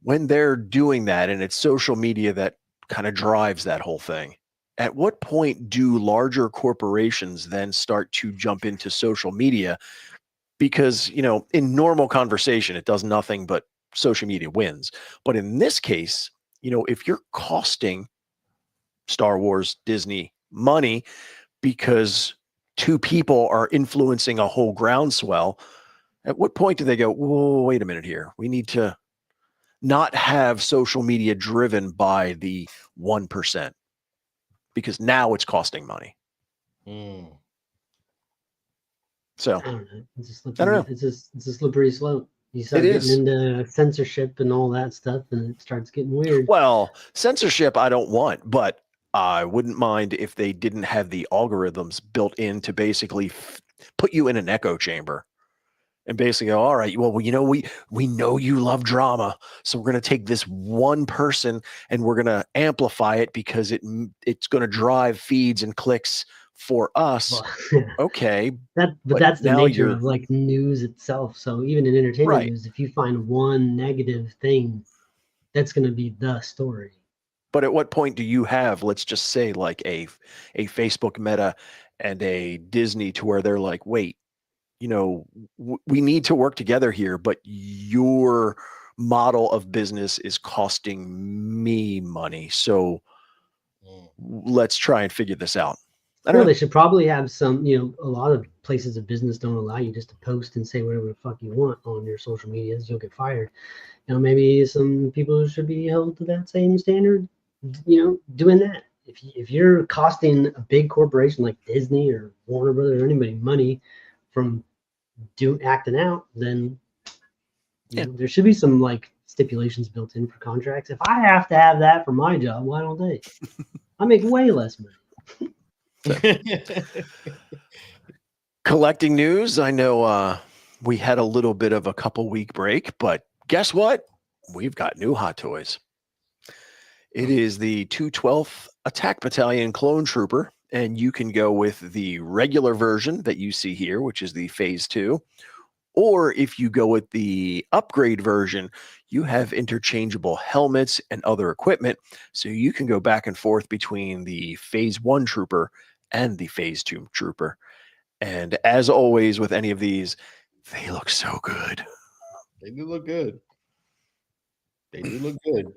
when they're doing that and it's social media that kind of drives that whole thing, at what point do larger corporations then start to jump into social media? Because, you know, in normal conversation, it does nothing but social media wins. But in this case, you know, if you're costing Star Wars, Disney money because two people are influencing a whole groundswell, at what point do they go, whoa, wait a minute here. We need to not have social media driven by the 1%, because now it's costing money. So I don't know. It's a slippery, I don't know. It's a slippery slope. You start getting into censorship and all that stuff, and it starts getting weird. Well, censorship I don't want, but I wouldn't mind if they didn't have the algorithms built in to basically put you in an echo chamber and basically go, all right, well, you know, we know you love drama, so we're going to take this one person and we're going to amplify it because it's going to drive feeds and clicks for us. Well, okay. But that's the now nature you're- of like news itself. So even in entertainment Right. news, if you find one negative thing, that's going to be the story. But at what point do you have, let's just say, like a Facebook Meta and a Disney, to where they're like, wait, we need to work together here, but your model of business is costing me money, so let's try and figure this out. I don't know. They should probably have some, a lot of places of business don't allow you just to post and say whatever the fuck you want on your social medias. You'll get fired. Maybe some people should be held to that same standard, doing that. If you're costing a big corporation like Disney or Warner Brothers or anybody money from acting out, then there should be some like stipulations built in for contracts. If I have to have that for my job, why don't they? I make way less money. Collecting news. I know we had a little bit of a couple week break, but guess what? We've got new hot toys. It is the 212th Attack Battalion Clone Trooper, and you can go with the regular version that you see here, which is the Phase 2. Or if you go with the upgrade version, you have interchangeable helmets and other equipment, so you can go back and forth between the Phase 1 Trooper and the Phase 2 Trooper. And as always with any of these, they look so good. They do look good. They do look good.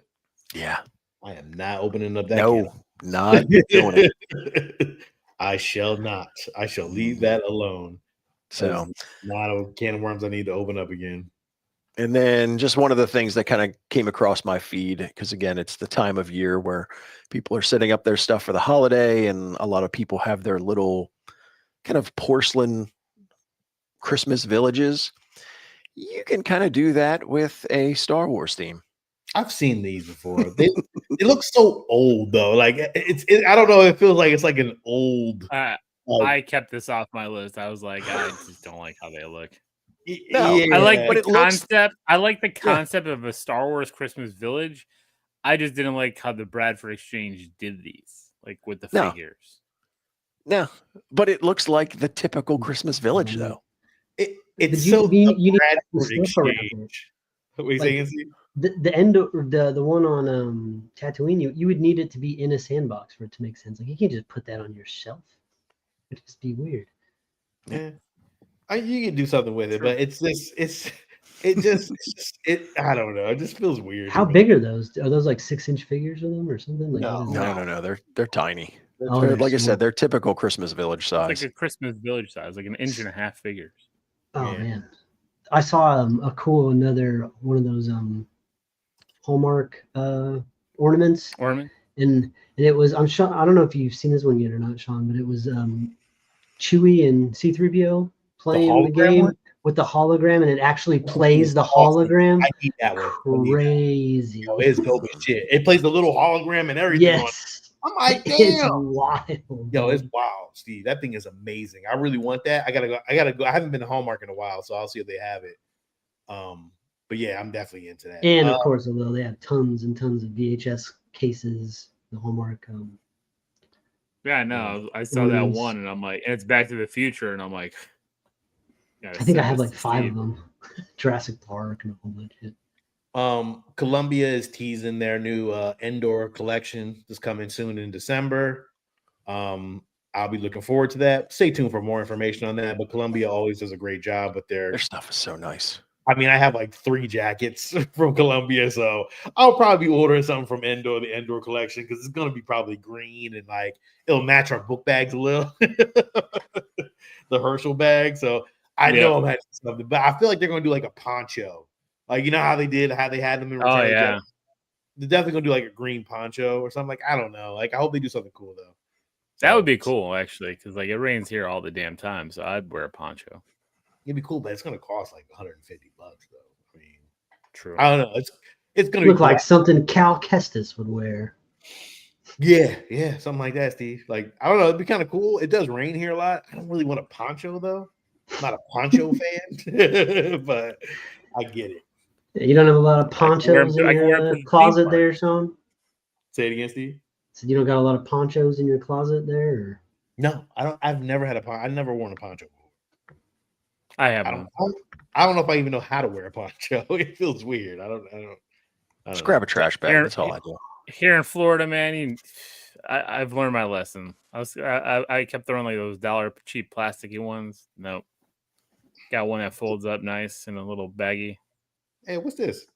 Yeah. I am not opening up that. No, not doing it. I shall not. I shall leave that alone. So not a can of worms I need to open up again. And then just one of the things that kind of came across my feed, because again, it's the time of year where people are setting up their stuff for the holiday, and a lot of people have their little kind of porcelain Christmas villages. You can kind of do that with a Star Wars theme. I've seen these before. They look so old though. Like I don't know. It feels like it's like an old. I kept this off my list. I was like, I just don't like how they look. No, I like but the it looks- concept. I like the concept of a Star Wars Christmas village. I just didn't like how the Bradford Exchange did these, like with the figures. No, but it looks like the typical Christmas village, though. It's you so need Bradford stuff around Exchange. What are you saying? Steve? The end of the one on Tatooine, you would need it to be in a sandbox for it to make sense. Like you can't just put that on your shelf. It'd just be weird. Yeah, you can do something with it, but I don't know. It just feels weird. How big are those? Are those like 6-inch figures of them or something? Like, No. They're tiny. They're like I small. said, they're typical Christmas village size. It's like a Christmas village size, like an 1.5-inch figures. Oh man, I saw another one of those Hallmark ornaments. And it was, I'm sure, I don't know if you've seen this one yet or not, Sean, but it was Chewie and C-3PO playing the game with the hologram, and it actually plays the hologram. I need that one. Crazy. Yo, it's dope as shit. It plays the little hologram and everything. Yes. I'm like, damn. It's wild. Yo, it's wild, Steve. That thing is amazing. I really want that. I gotta go. I haven't been to Hallmark in a while, so I'll see if they have it. But yeah, I'm definitely into that. And of course, although they have tons and tons of VHS cases, the Hallmark. Yeah, no, I saw that one, and I'm like, and it's Back to the Future, and I'm like, I think I have like 5 of them. Jurassic Park and a whole bunch of shit. Columbia is teasing their new Endor collection that's coming soon in December. I'll be looking forward to that. Stay tuned for more information on that. But Columbia always does a great job with their stuff is so nice. I mean, I have like 3 jackets from Columbia, so I'll probably be ordering something from Endor, the Endor collection, because it's gonna be probably green and like it'll match our book bags a little, the Herschel bag. So I know I'm having something, but I feel like they're gonna do like a poncho, like you know how they had them in Return of the Jedi? They're definitely gonna do like a green poncho or something. Like I don't know. Like I hope they do something cool though. That would be cool actually, because like it rains here all the damn time, so I'd wear a poncho. It'd be cool, but it's gonna cost like $150 though. I mean, true. I don't know. It's gonna look like something Cal Kestis would wear. Yeah, something like that, Steve. Like I don't know, it'd be kind of cool. It does rain here a lot. I don't really want a poncho though. I'm not a poncho fan, but I get it. You don't have a lot of ponchos in your closet there, Sean? Say it again, Steve. So you don't got a lot of ponchos in your closet there? Or? No, I don't. I've never had a poncho. I've never worn a poncho before. I have. I don't know if I even know how to wear a poncho. It feels weird. I don't. I Just don't know. grab a trash bag. Here- That's all I do. Here in Florida, man, I've learned my lesson. I kept throwing like those dollar cheap plasticky ones. Nope. Got one that folds up nice in a little baggie. Hey, what's this?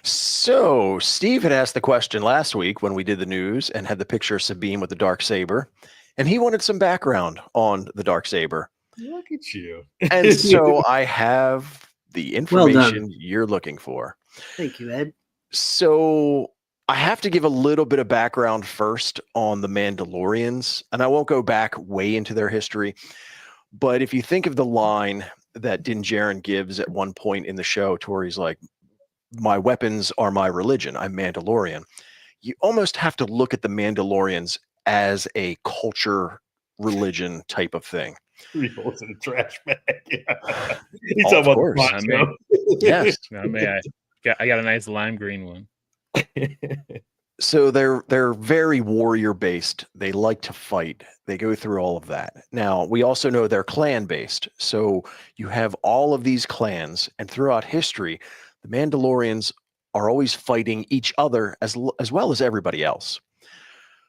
So Steve had asked the question last week when we did the news and had the picture of Sabine with the dark saber, and he wanted some background on the dark saber. Look at you. And so I have the Well done. information you're looking for. Thank you, Ed. So I have to give a little bit of background first on the Mandalorians, and I won't go back way into their history. But if you think of the line that Din Djarin gives at one point in the show, to where he's like, "My weapons are my religion. I'm Mandalorian." You almost have to look at the Mandalorians as a culture, religion type of thing. He holds in a trash bag. He's Oh, talking of about course. the I mean, poncho. Yes. No, I got a nice lime green one. So they're very warrior based. They like to fight. They go through all of that. Now, we also know they're clan based. So you have all of these clans, and throughout history, the Mandalorians are always fighting each other as well as everybody else.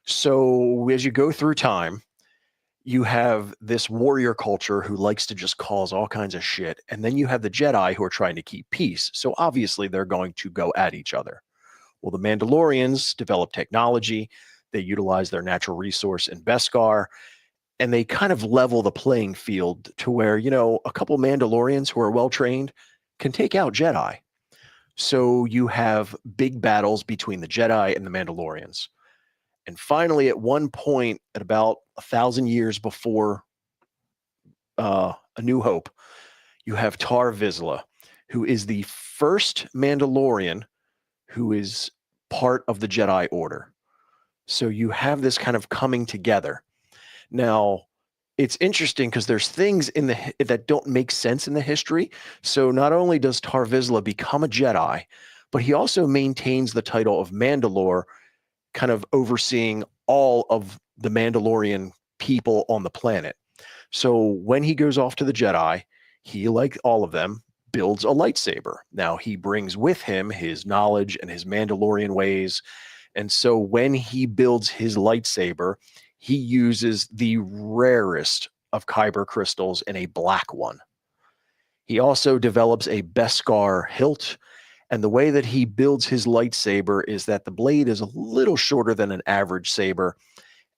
So as you go through time, you have this warrior culture who likes to just cause all kinds of shit. And then you have the Jedi who are trying to keep peace. So obviously they're going to go at each other. Well, the Mandalorians develop technology. They utilize their natural resource in Beskar, and they kind of level the playing field to where, a couple Mandalorians who are well-trained can take out Jedi. So you have big battles between the Jedi and the Mandalorians. And finally, at one point, at about 1,000 years before A New Hope, you have Tar Vizsla, who is the first Mandalorian who is part of the Jedi Order. So you have this kind of coming together. Now, it's interesting because there's things that don't make sense in the history. So not only does Tar Vizsla become a Jedi, but he also maintains the title of Mandalore, kind of overseeing all of the Mandalorian people on the planet. So when he goes off to the Jedi, he, like all of them, builds a lightsaber. Now, he brings with him his knowledge and his Mandalorian ways. And so when he builds his lightsaber, he uses the rarest of kyber crystals in a black one. He also develops a Beskar hilt. And the way that he builds his lightsaber is that the blade is a little shorter than an average saber.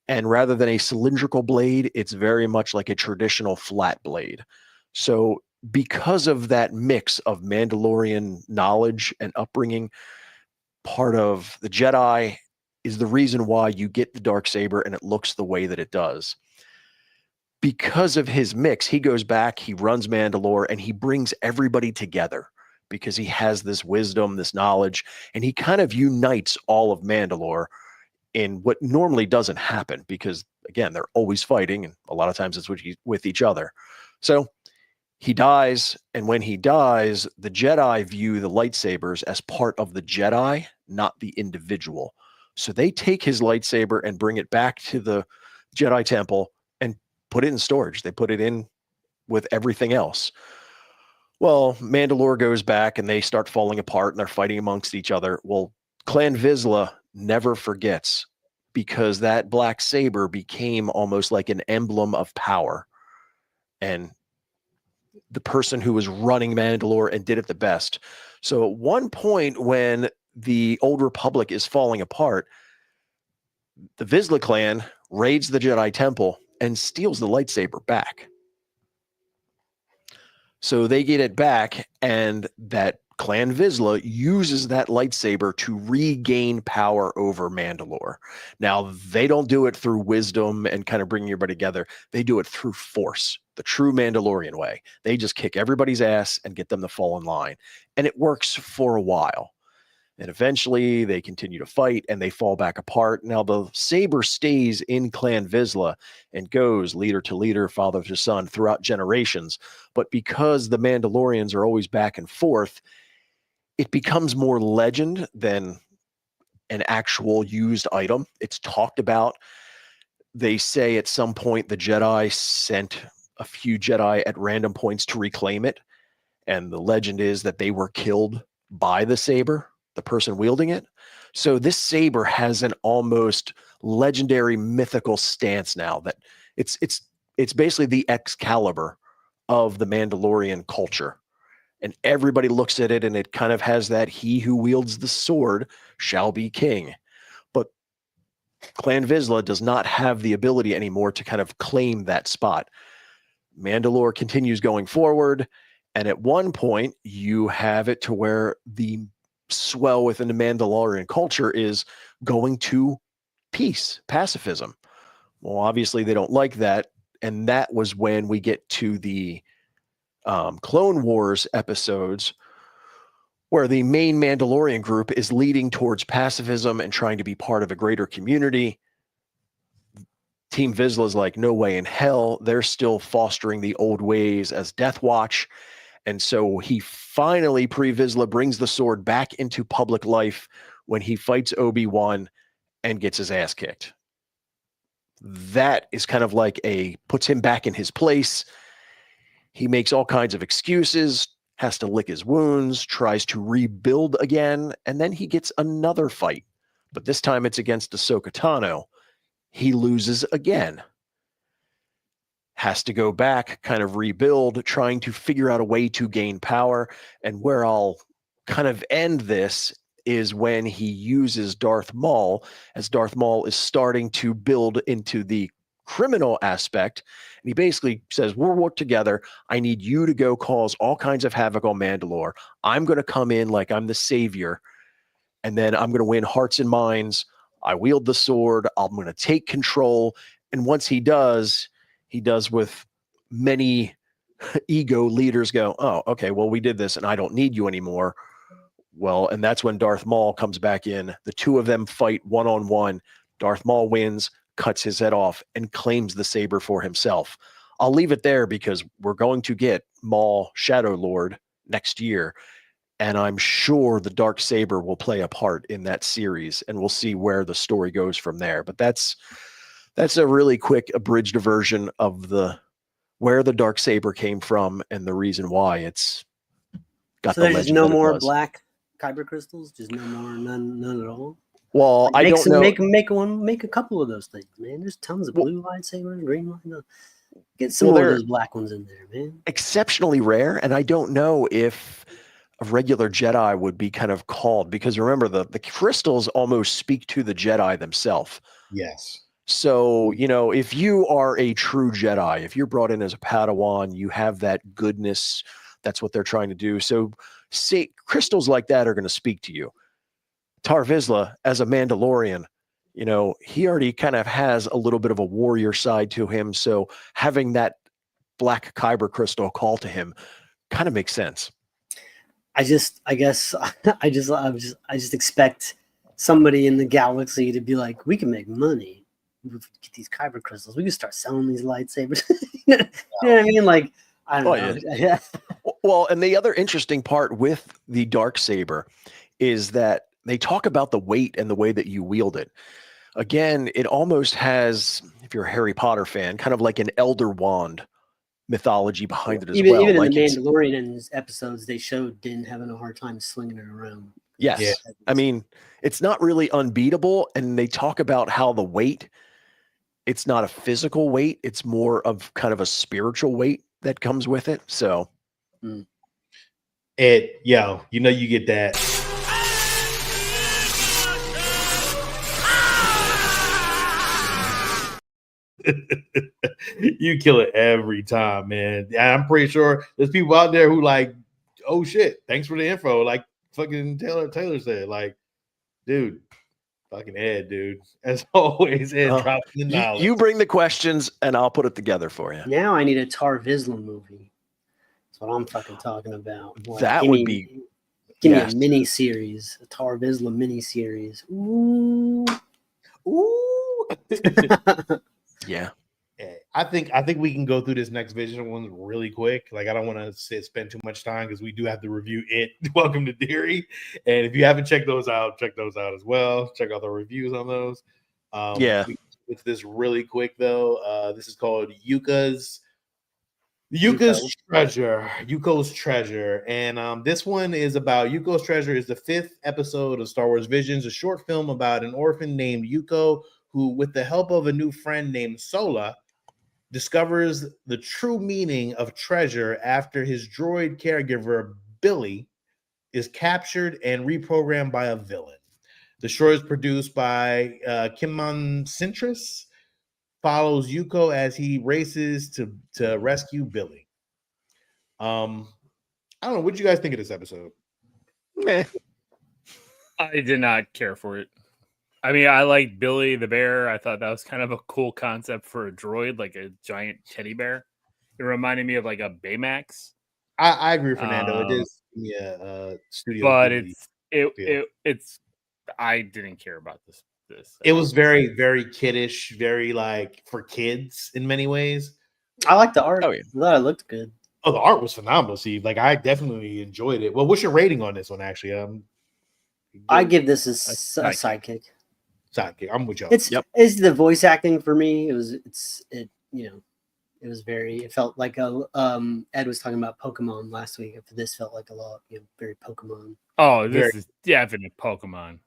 And rather than a cylindrical blade, it's very much like a traditional flat blade. So because of that mix of Mandalorian knowledge and upbringing, part of the Jedi is the reason why you get the Darksaber and it looks the way that it does. Because of his mix, he goes back, he runs Mandalore, and he brings everybody together because he has this wisdom, this knowledge, and he kind of unites all of Mandalore in what normally doesn't happen because, again, they're always fighting, and a lot of times it's with each other. So he dies, and when he dies, the Jedi view the lightsabers as part of the Jedi, not the individual. So they take his lightsaber and bring it back to the Jedi Temple and put it in storage. They put it in with everything else. Well, Mandalore goes back and they start falling apart and they're fighting amongst each other. Well, Clan Vizsla never forgets because that black saber became almost like an emblem of power. And the person who was running Mandalore and did it the best. So at one point when the Old Republic is falling apart, the Vizsla clan raids the Jedi Temple and steals the lightsaber back. So they get it back, and that Clan Vizsla uses that lightsaber to regain power over Mandalore. Now, they don't do it through wisdom and kind of bringing everybody together. They do it through force, the true Mandalorian way. They just kick everybody's ass and get them to fall in line. And it works for a while. And eventually they continue to fight and they fall back apart. Now the saber stays in Clan Vizsla and goes leader to leader, father to son throughout generations. But because the Mandalorians are always back and forth, it becomes more legend than an actual used item. It's talked about. They say at some point the Jedi sent a few Jedi at random points to reclaim it. And the legend is that they were killed by the saber. the person wielding it. So this saber has an almost legendary mythical stance now that it's basically the Excalibur of the Mandalorian culture. And everybody looks at it and it kind of has that he who wields the sword shall be king. But Clan Vizsla does not have the ability anymore to kind of claim that spot. Mandalore continues going forward. And at one point, you have it to where the swell within the Mandalorian culture is going to peace, pacifism. Well, obviously, they don't like that. And that was when we get to the Clone Wars episodes where the main Mandalorian group is leading towards pacifism and trying to be part of a greater community. Team Vizsla is like, no way in hell. They're still fostering the old ways as Death Watch. And so he finally, Pre-Vizsla, brings the sword back into public life when he fights Obi-Wan and gets his ass kicked. That is kind of like puts him back in his place. He makes all kinds of excuses, has to lick his wounds, tries to rebuild again, and then he gets another fight. But this time it's against Ahsoka Tano. He loses again. Has to go back, kind of rebuild, trying to figure out a way to gain power. And where I'll kind of end this is when he uses Darth Maul, as Darth Maul is starting to build into the criminal aspect. And he basically says, we'll work together. I need you to go cause all kinds of havoc on Mandalore. I'm going to come in like I'm the savior. And then I'm going to win hearts and minds. I wield the sword. I'm going to take control. And once he does with many ego leaders go, oh, okay, well, we did this and I don't need you anymore. Well, and that's when Darth Maul comes back in. The two of them fight one-on-one. Darth Maul wins, cuts his head off, and claims the saber for himself. I'll leave it there because we're going to get Maul Shadow Lord next year. And I'm sure the dark saber will play a part in that series, and we'll see where the story goes from there. But that's a really quick abridged version of where the dark saber came from and the reason why it's got so the there's legend. no that it more does. Black kyber crystals, just no more, none at all. Well, Like, I don't know. Make a couple of those things, man. There's tons of blue lightsabers, green lightsabers. Get some Well, more of they're those black ones in there, man. exceptionally rare, and I don't know if a regular Jedi would be kind of called, because remember the crystals almost speak to the Jedi themselves. Yes. So, if you are a true Jedi, if you're brought in as a Padawan, you have that goodness. That's what they're trying to do. So, say crystals like that are going to speak to you. Tar Vizsla, as a Mandalorian, he already kind of has a little bit of a warrior side to him. So, having that black kyber crystal call to him kind of makes sense. I just expect somebody in the galaxy to be like, we can make money. We get these kyber crystals. We can start selling these lightsabers. You know what I mean? Like, I don't know. Yeah. Well, and the other interesting part with the Darksaber is that they talk about the weight and the way that you wield it. Again, it almost has, if you're a Harry Potter fan, kind of like an Elder Wand mythology behind it as well. Even like in the Mandalorian episodes, they showed Din having a hard time slinging it around. Yes. Yeah. I mean, it's not really unbeatable. And they talk about how the weight, it's not a physical weight. It's more of kind of a spiritual weight that comes with it. So you get that. You kill it every time, man. And I'm pretty sure there's people out there who like, oh shit, thanks for the info. Like fucking Taylor said, like, dude, fucking Ed, dude. As always, Ed dropping the knowledge. You bring the questions and I'll put it together for you. Now I need a Tar Vizsla movie. That's what I'm fucking talking about. Like, that would be. Give me a mini series, a Tar Vizsla mini series. Ooh. Yeah. I think we can go through this next vision one really quick. Like, I don't want to spend too much time because we do have to review it. Welcome to Theory. And if you haven't checked those out, check those out as well. Check out the reviews on those. Yeah. It's this really quick though. This is called Yuko's Yuko's Treasure. And this one is about Yuko's Treasure is the 5th episode of Star Wars Visions, a short film about an orphan named Yuko who, with the help of a new friend named Sola, discovers the true meaning of treasure after his droid caregiver, Billy, is captured and reprogrammed by a villain. The short is produced by Kimon Sintris, follows Yuko as he races to rescue Billy. I don't know. What did you guys think of this episode? Meh. I did not care for it. I mean, I liked Billy the bear. I thought that was kind of a cool concept for a droid, like a giant teddy bear. It reminded me of like a Baymax. I agree with Fernando. It is studio, but DVD. it's. I didn't care about this. It was very, very kiddish, very like for kids in many ways. I like the art. Oh, yeah. I thought it looked good. Oh, the art was phenomenal, Steve. Like I definitely enjoyed it. Well, what's your rating on this one? Actually, I give this a sidekick. Sidekick. I'm with y'all. It's the voice acting for me. It felt like Ed was talking about Pokemon last week. This felt like a lot, very Pokemon. Oh, this is definitely Pokemon.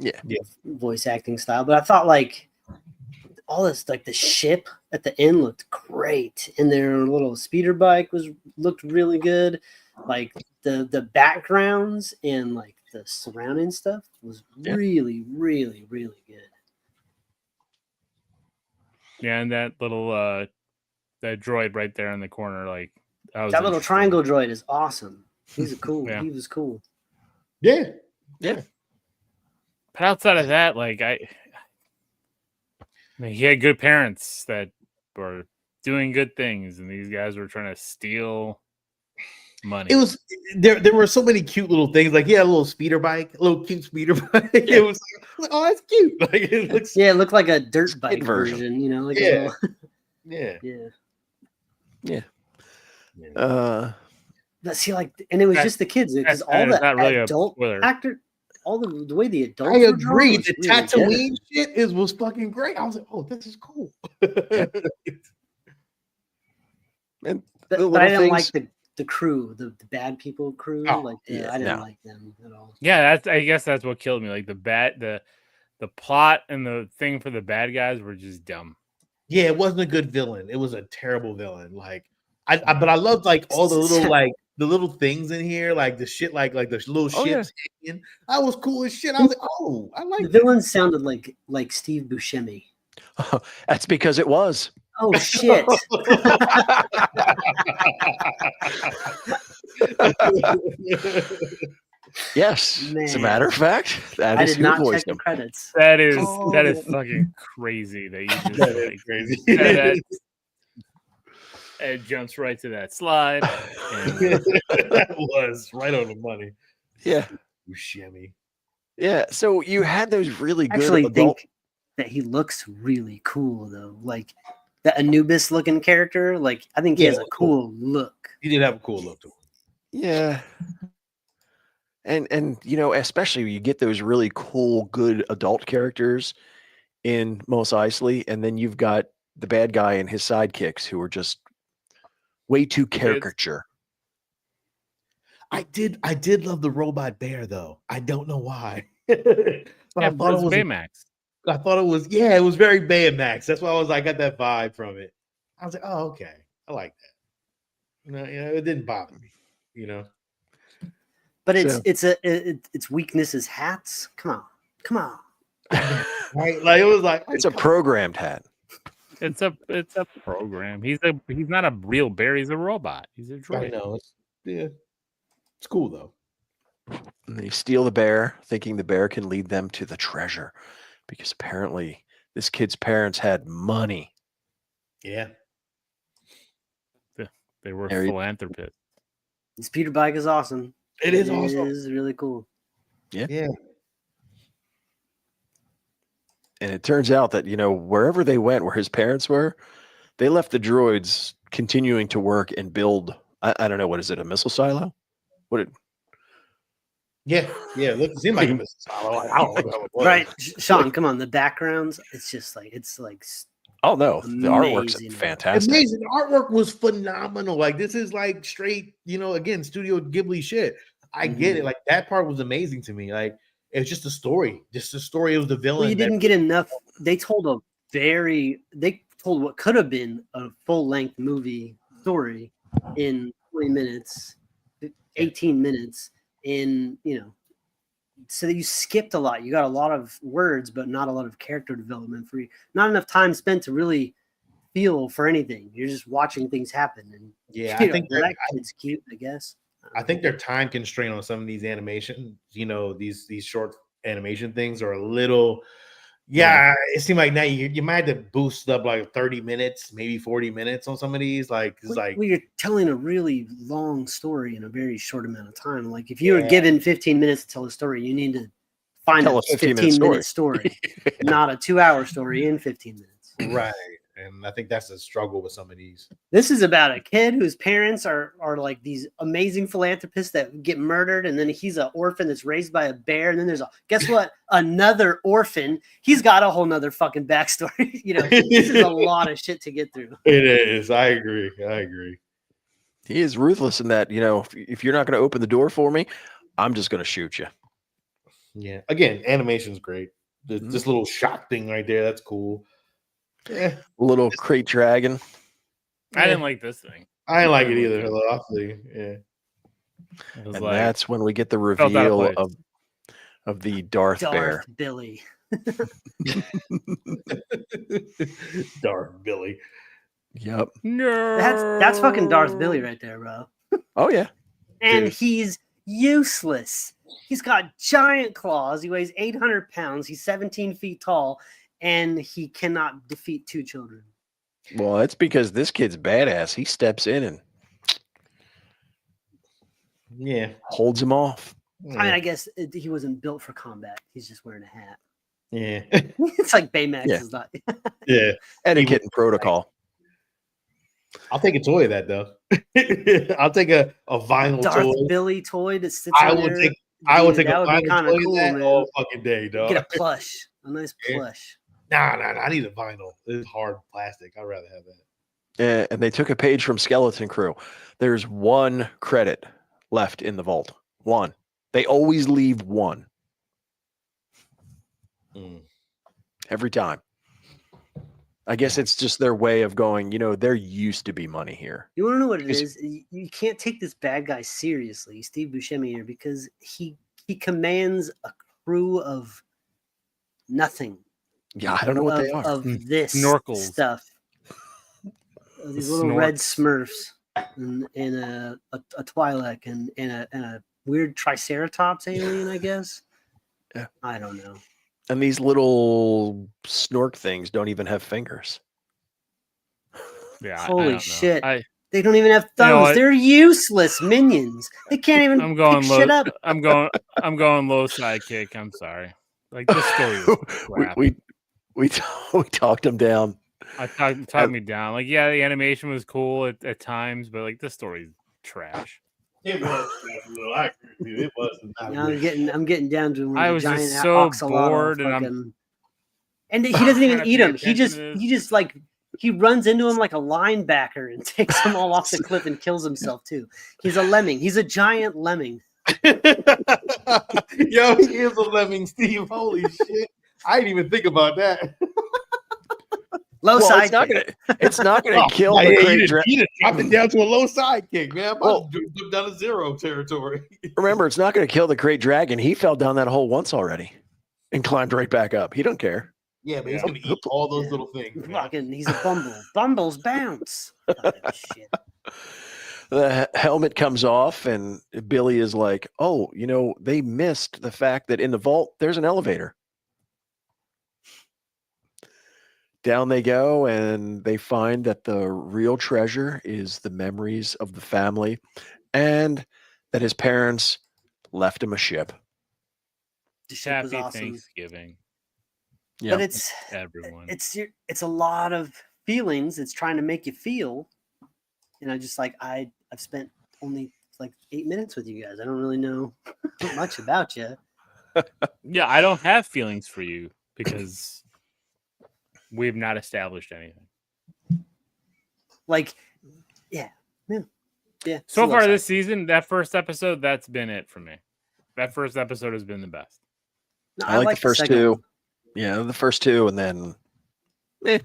Yeah. Voice acting style. But I thought like all this, like the ship at the end looked great, and their little speeder bike looked really good. Like the backgrounds and like the surrounding stuff was really, really, really good. Yeah, and that little that droid right there in the corner, like that little triangle droid is awesome. He's cool. Yeah. He was cool. Yeah. But outside of that, like I mean, he had good parents that were doing good things, and these guys were trying to steal money. It was there were so many cute little things. Like he had a little cute speeder bike. It was like, oh, that's cute. Like it looks it looked like a dirt bike version, like a little Let's see, like, and it was just the kids because all the adult actor, all the way the adults. I agree. The Tatooine shit was fucking great. I was like, oh, this is cool. And but I didn't like the crew, the bad people crew. I didn't like them at all. Yeah, I guess that's what killed me. Like the plot and the thing for the bad guys were just dumb. Yeah, it wasn't a good villain. It was a terrible villain. Like but I loved like all the little like the little things in here, like the shit, like the little ships. Yeah. That was cool as shit. I was like, oh, I like the villain sounded like Steve Buscemi. Oh, that's because it was. Oh shit. Yes, man. As a matter of fact, I did not check the credits. That is fucking crazy. That you just like, crazy. It jumps right to that slide. That was right on the money. Yeah. Buscemi. Yeah. So you had those really good. I actually think that he looks really cool though. Like the Anubis looking character. Like I think he has a cool look. He did have a cool look to him. Yeah. And especially you get those really cool, good adult characters in Mos Eisley, and then you've got the bad guy and his sidekicks who are just way too caricature. I did love the robot bear though. I don't know why. But I thought it was Baymax. I thought it was it was very Baymax. That's why I got that vibe from it. I was like, oh, okay. I like that. It didn't bother me, But its weakness is hats. Come on. Right? Like it was like it's a programmed hat. It's a program. He's not a real bear. He's a robot. He's a droid. I know. It's cool though. And they steal the bear, thinking the bear can lead them to the treasure, because apparently this kid's parents had money. Yeah. They were philanthropists. The speeder bike is awesome. It is awesome. It is really cool. Yeah. Yeah. And it turns out that, wherever they went, where his parents were, they left the droids continuing to work and build. I don't know. What is it? A missile silo? Yeah. Look, it seemed like a missile silo. I don't know. Right. Sean, come on. The backgrounds, it's just like, Oh no, the artwork's Amazing. fantastic. Amazing. The artwork was phenomenal. Like this is like straight, again, Studio Ghibli shit. I get it. Like that part was amazing to me. Like it was just a story. Just a story. It was the villain. Well, you didn't get enough. They told what could have been a full-length movie story in 20 minutes, 18 minutes so that you skipped a lot. You got a lot of words, but not a lot of character development for you. Not enough time spent to really feel for anything. You're just watching things happen. And I think that kid's cute, I guess. I think their time constraint on some of these animation, these short animation things are a little. Yeah, it seemed like now you might have to boost up like 30 minutes, maybe 40 minutes on some of these. Like it's well, you're telling a really long story in a very short amount of time. Like if you were given 15 minutes to tell a story, you need to find a 15-minute story, not a 2-hour story in 15 minutes. Right. And I think that's a struggle with some of these. This is about a kid whose parents are like these amazing philanthropists that get murdered, and then he's an orphan that's raised by a bear, and then there's guess what? Another orphan. He's got a whole nother fucking backstory. This is a lot of shit to get through. It is. I agree. He is ruthless in that, if you're not going to open the door for me, I'm just going to shoot you. Yeah. Again, animation's great. This little shock thing right there, that's cool. Yeah. Little crate dragon. I didn't like this thing. I didn't like it either. Honestly. Yeah. And that's when we get the reveal of the Darth Bear. Billy. Darth Billy. Yep. No. That's fucking Darth Billy right there, bro. Oh yeah. And he's useless. He's got giant claws. He weighs 800 pounds. He's 17 feet tall. And he cannot defeat 2 children. Well, that's because this kid's badass. He steps in and holds him off. I mean, I guess he wasn't built for combat. He's just wearing a hat. Yeah. It's like Baymax is not. Yeah. Etiquette and protocol. I'll take a toy of that though. I'll take a vinyl Darth toy. Billy toy that sits I on would there. take a vinyl toy cool, that man. all fucking day, dog. Get a plush. A nice plush. Nah. I need a vinyl. It's hard plastic. I'd rather have that. Yeah, and they took a page from Skeleton Crew. There's 1 credit left in the vault. 1. They always leave 1. Every time. I guess it's just their way of going, there used to be money here. You want to know what it is? You can't take this bad guy seriously, Steve Buscemi here, because he commands a crew of nothing. Yeah, I don't know what they are. Of this Snorkels stuff. These little red Smurfs and a Twi'lek and a weird Triceratops alien, I guess. Yeah. I don't know. And these little snork things don't even have fingers. Yeah. Holy shit. They don't even have thumbs. They're useless minions. They can't even pick shit up. I'm going low sidekick. I'm sorry. Like this story was we talked him down. I talked me down. Like, yeah, the animation was cool at times, but like this story's trash. It was. I agree with you. It was. I'm getting down to I was just so bored, and he doesn't even eat them. He just like he runs into him like a linebacker and takes them all off the cliff and kills himself too. He's a lemming. He's a giant lemming. Yo, he is a lemming, Steve. Holy shit! I didn't even think about that. Low side. It's not gonna kill the great dragon. You just dropped it down to a low sidekick, man. I'm about to jump down to 0 territory. Remember, it's not gonna kill the great dragon. He fell down that hole once already and climbed right back up. He don't care. Yeah, but he's gonna eat all those little things. Fucking, he's a bumble. Bumbles bounce. Shit. The helmet comes off, and Billy is like, "Oh, they missed the fact that in the vault there's an elevator." Down they go, and they find that the real treasure is the memories of the family, and that his parents left him a ship. The ship Happy was awesome. Thanksgiving. Yeah, but it's everyone. It's a lot of feelings. It's trying to make you feel, and I've spent only like 8 minutes with you guys. I don't really know much about you. Yeah, I don't have feelings for you because We've not established anything. Like, yeah. So it's a far little this season, that first episode, that's been it for me. That first episode has been the best. No, I like the first second two. one. Yeah, the first two, and then The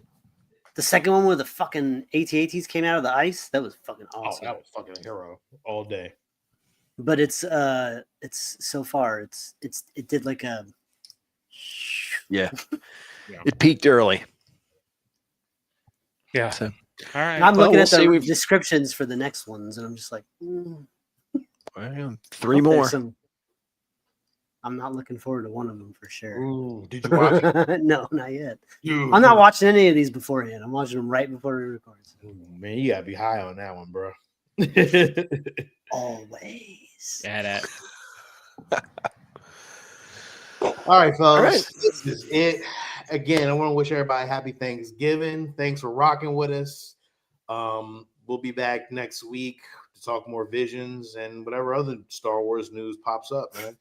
second one where the fucking AT-ATs came out of the ice, that was fucking Oh, awesome. that was fucking a hero all day. But it's so far it did like a yeah, Yeah. it peaked early. Yeah. So, All right. I'm Well, looking we'll at see. the We've- descriptions for the next ones, and I'm just like, well, 3 hope there's more. I'm not looking forward to one of them for sure. Ooh, did you watch it? No, not yet. Dude, I'm not watching any of these beforehand. I'm watching them right before we record. Ooh, man, you gotta be high on that one, bro. Always. Yeah, that. All right, fellas. right. This is it. Again, I want to wish everybody happy Thanksgiving. Thanks for rocking with us. We'll be back next week to talk more visions and whatever other Star Wars news pops up, man.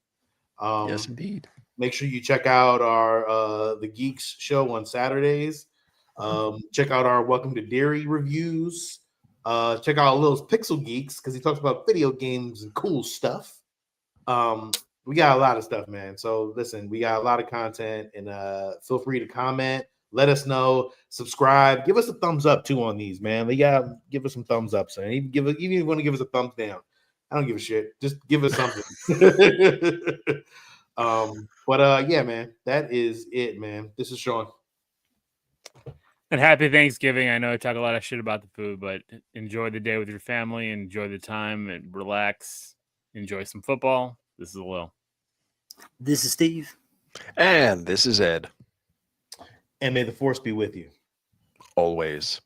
Yes, indeed. Make sure you check out our the Geeks show on Saturdays. Check out our Welcome to Dairy reviews. Check out Little Pixel Geeks because he talks about video games and cool stuff. We got a lot of stuff, man. So listen, we got a lot of content, and feel free to comment. Let us know. Subscribe. Give us a thumbs up too on these, man. We gotta give us some thumbs up, son. Even if you want to give us a thumbs down, I don't give a shit. Just give us something. Yeah, man, that is it, man. This is Sean. And happy Thanksgiving. I know I talk a lot of shit about the food, but enjoy the day with your family. Enjoy the time and relax. Enjoy some football. This is Will. This is Steve. And this is Ed. And may the force be with you. Always.